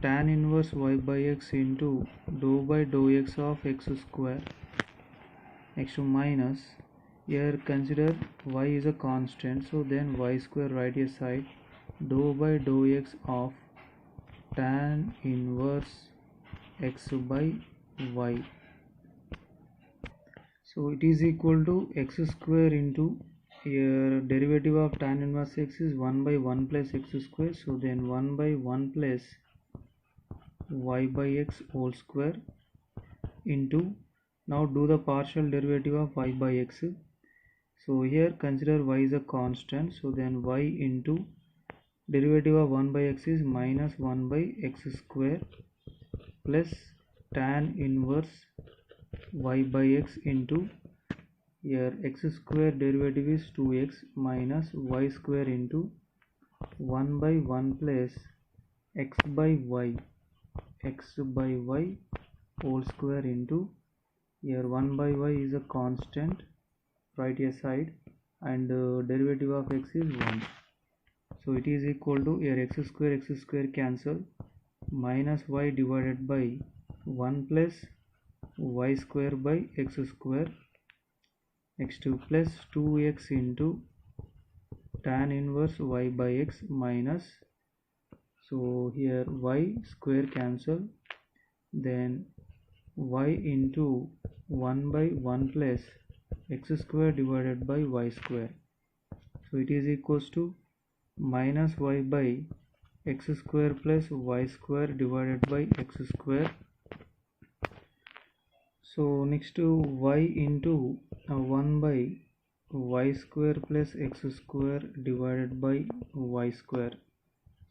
tan inverse y by x into dou by dou x of x square. Next to minus, here consider y is a constant, so then y square right hand side, dou by dou x of tan inverse x by y. So it is equal to x square into, here derivative of tan inverse x is 1 by 1 plus x square, so then 1 by 1 plus y by x whole square into, now do the partial derivative of y by x. So here consider y is a constant, so then y into derivative of 1 by x is minus 1 by x square plus tan inverse y by x into, here x square derivative is 2x minus y square into 1 by 1 plus x by y whole square into, here 1 by y is a constant right hand side, and derivative of x is 1, so it is equal to, here x square cancel, minus y divided by 1 plus y square by x square, next to plus 2x into tan inverse y by x minus, so here y square cancel, then y into 1 by 1 plus x square divided by y square, so it is equals to minus y by x square plus y square divided by x square. So next to y into 1 by y square plus x square divided by y square,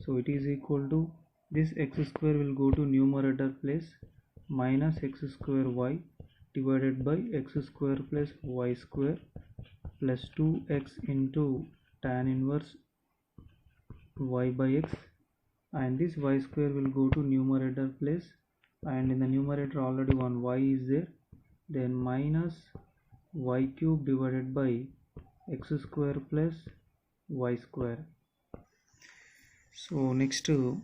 so it is equal to, this x square will go to numerator place, minus x square y divided by x square plus y square plus 2x into tan inverse y by x, and this y square will go to numerator place, and in the numerator already one y is there, then minus y cube divided by x square plus y square. So next it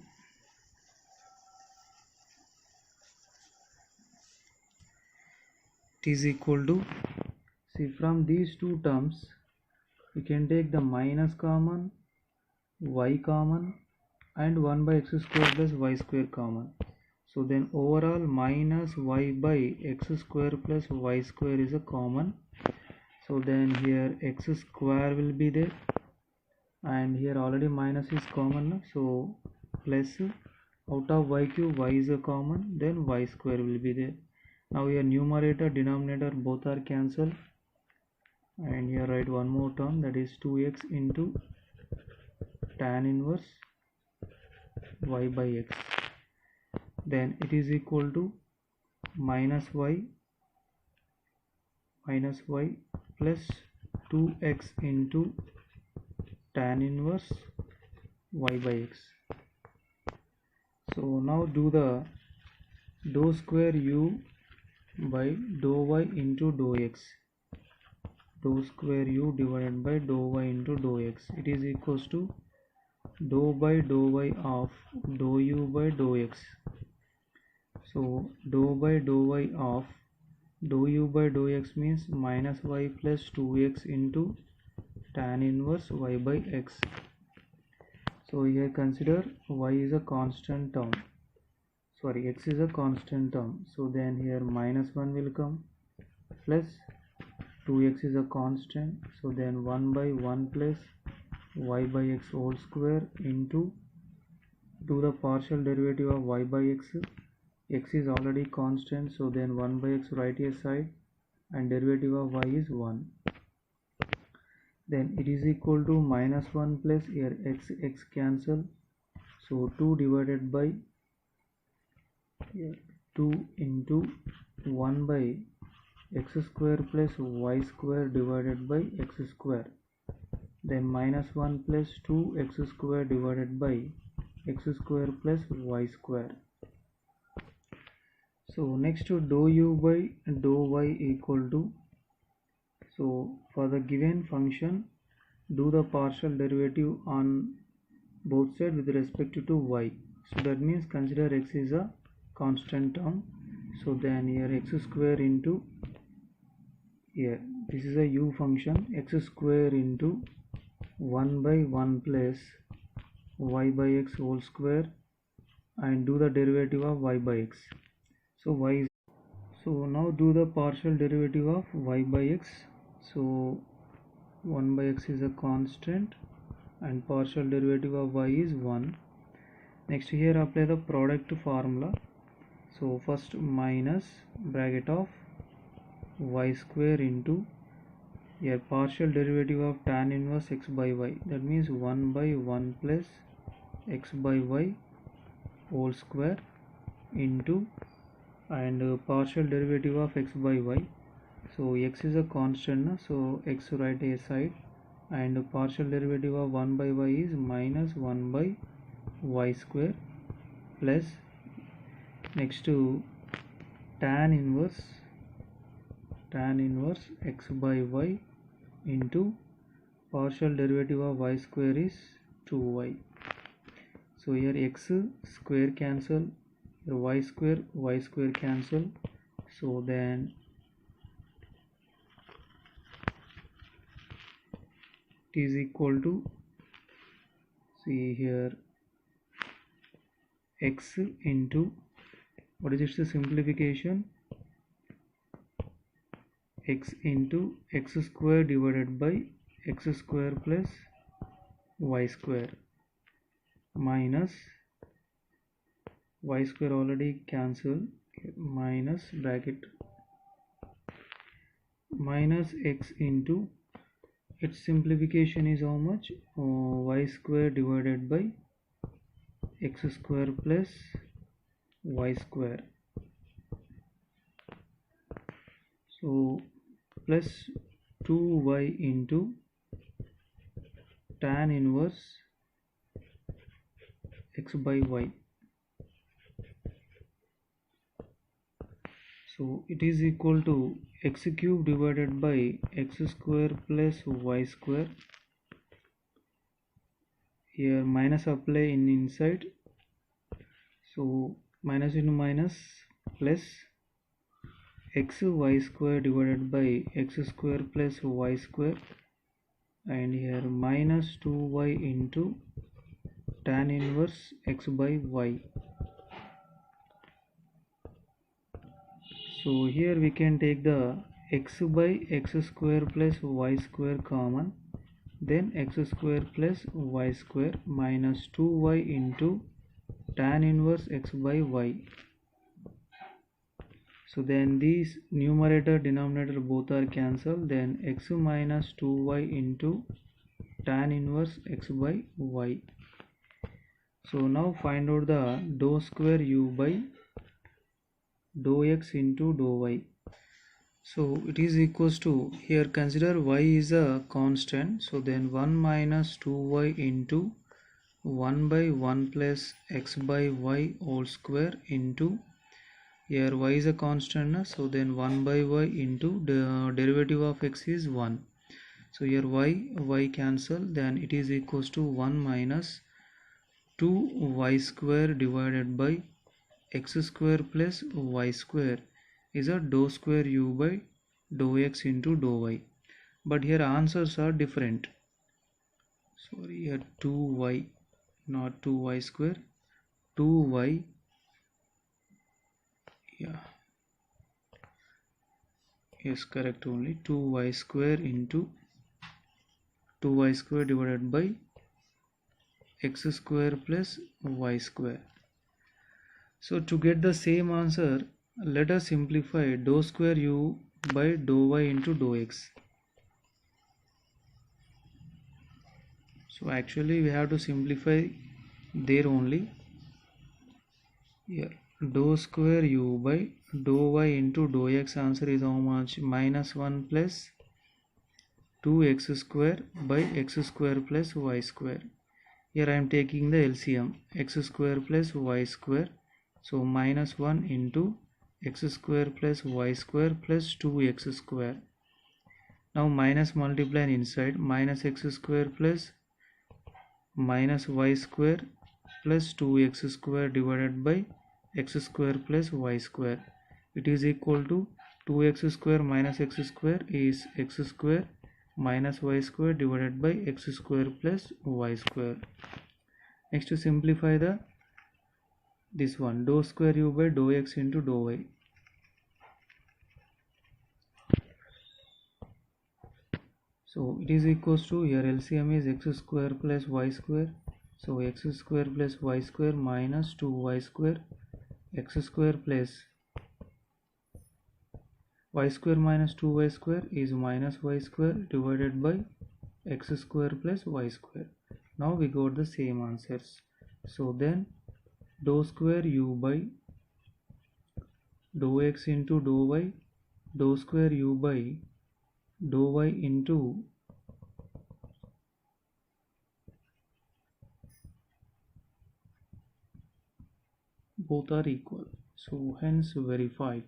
is equal to, see, from these two terms we can take the minus common, y common, and 1 by x square plus y square common. So then overall minus y by x square plus y square is a common. So then here x square will be there, and here already minus is common, so plus out of y cube y is a common, then y square will be there. Now here numerator denominator both are cancelled, and here write one more term, that is 2x into tan inverse y by x. Then it is equal to minus y plus 2x into tan inverse y by x. So now do the dou square u by dou y into dou x. Dou square u divided by dou y into dou x. It is equals to dou by dou y of dou u by dou x. So dou by dou y of dou u by dou x means minus y plus 2x into tan inverse y by x. So here consider y is a constant term, sorry, x is a constant term, so then here minus 1 will come, plus 2x is a constant, so then 1 by 1 plus y by x whole square into, do the partial derivative of y by x is already constant, so then 1 by x right hand side, and derivative of y is 1. Then it is equal to minus 1 plus, here x cancel, so 2 divided by 2 into 1 by x square plus y square divided by x square, then minus 1 plus 2x square divided by x square plus y square. So next to dou u by dou y equal to, so for the given function do the partial derivative on both sides with respect to y. So that means consider x is a constant term, so then here x square into, here this is a u function, x square into 1 by 1 plus y by x whole square, and do the derivative of y by x. So y is, so now do the partial derivative of y by x. So 1 by x is a constant and partial derivative of y is 1. Next here apply the product formula. So first minus bracket of y square into, here partial derivative of tan inverse x by y, that means 1 by 1 plus x by y whole square into, and partial derivative of x by y, so x is a constant, so x right a side, and partial derivative of 1 by y is minus 1 by y square, plus next to tan inverse x by y into partial derivative of y square is 2y. So here x square cancel, here y square cancel, so then it is equal to, see here, x into, what is its simplification, x into x square divided by x square plus y square, minus y square already cancelled, minus bracket minus x into, its simplification is how much, y square divided by x square plus y square, so plus 2y into tan inverse x by y. So it is equal to x cube divided by x square plus y square. Here minus apply in inside, so minus into minus plus x y square divided by x square plus y square, and here minus 2y into tan inverse x by y. So here we can take the x by x square plus y square common, then x square plus y square minus 2y into tan inverse x by y. So then these numerator denominator both are cancelled, then x minus 2y into tan inverse x by y. So now find out the dou square u by dou x into dou y. So it is equals to, here consider y is a constant, so then 1 minus 2y into 1 by 1 plus x by y whole square into, here y is a constant, so then 1 by y into the derivative of x is 1. So here y cancel, then it is equals to 1 minus 2y square divided by x square plus y square is a dou square u by dou x into dou y. But here answers are different. Sorry, here 2y, not 2y square, 2y, yeah, yes, correct, only 2y square into 2y square divided by x square plus y square. So to get the same answer, let us simplify dou square u by dou y into dou x. So actually we have to simplify there only. Here dou square u by dou y into dou x, answer is how much? Minus 1 plus 2x square by x square plus y square. Here I am taking the LCM, x square plus y square, so minus 1 into x square plus y square plus 2x square. Now minus multiply inside, minus x square plus minus y square plus 2x square divided by x square plus y square. It is equal to 2x square minus x square is x square minus y square divided by x square plus y square. Next to simplify this one, dou square u by dou x into dou y. So it is equals to, here LCM is x square plus y square, so x square plus y square minus 2y square, x square plus y square minus 2y square is minus y square divided by x square plus y square. Now we got the same answers. So then dou square u by dou x into dou y, dou square u by dou y into both are equal, so hence verified.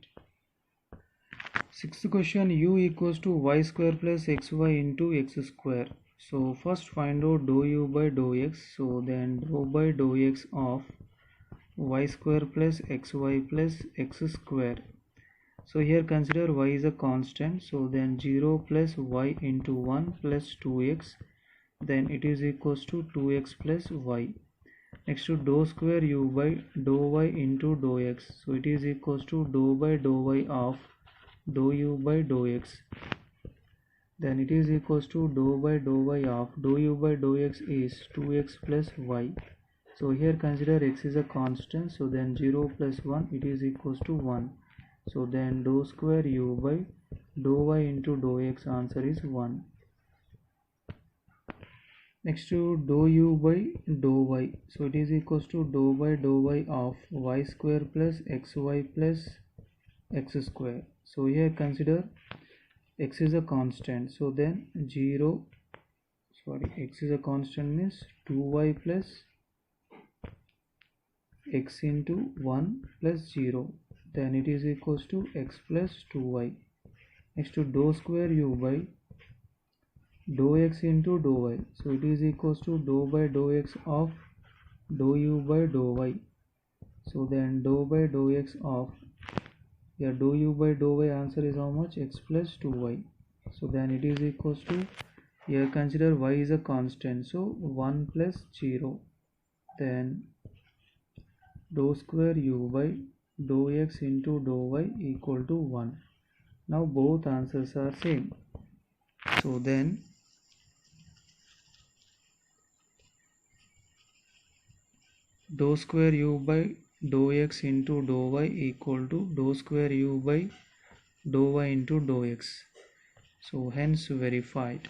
Sixth question, u equals to y square plus xy into x square. So first find out dou u by dou x, so then dou by dou x of y square plus xy plus x square. So here consider y is a constant, so then 0 plus y into 1 plus 2x, then it is equals to 2x plus y. Next to dou square u by dou y into dou x, so it is equals to dou by dou y of dou u by dou x, then it is equals to dou by dou y of dou u by dou x is 2x plus y. So here consider x is a constant, so then 0 plus 1, it is equals to 1. So then dou square u by dou y into dou x, answer is 1. Next to dou u by dou y, so it is equals to dou by dou y of y square plus xy plus x square. So here consider x is a constant, so then x is a constant means 2y plus x into 1 plus 0, then it is equals to x plus 2y. Next to dou square u by dou x into dou y, so it is equals to dou by dou x of dou u by dou y. So then dou by dou x of, yeah, dou u by dou y answer is how much? X plus 2y. So then it is equals to, here consider y is a constant, so 1 plus 0, then dou square u by dou x into dou y equal to 1. Now both answers are same. So then dou square u by dou x into dou y equal to dou square u by dou y into dou x. So hence verified.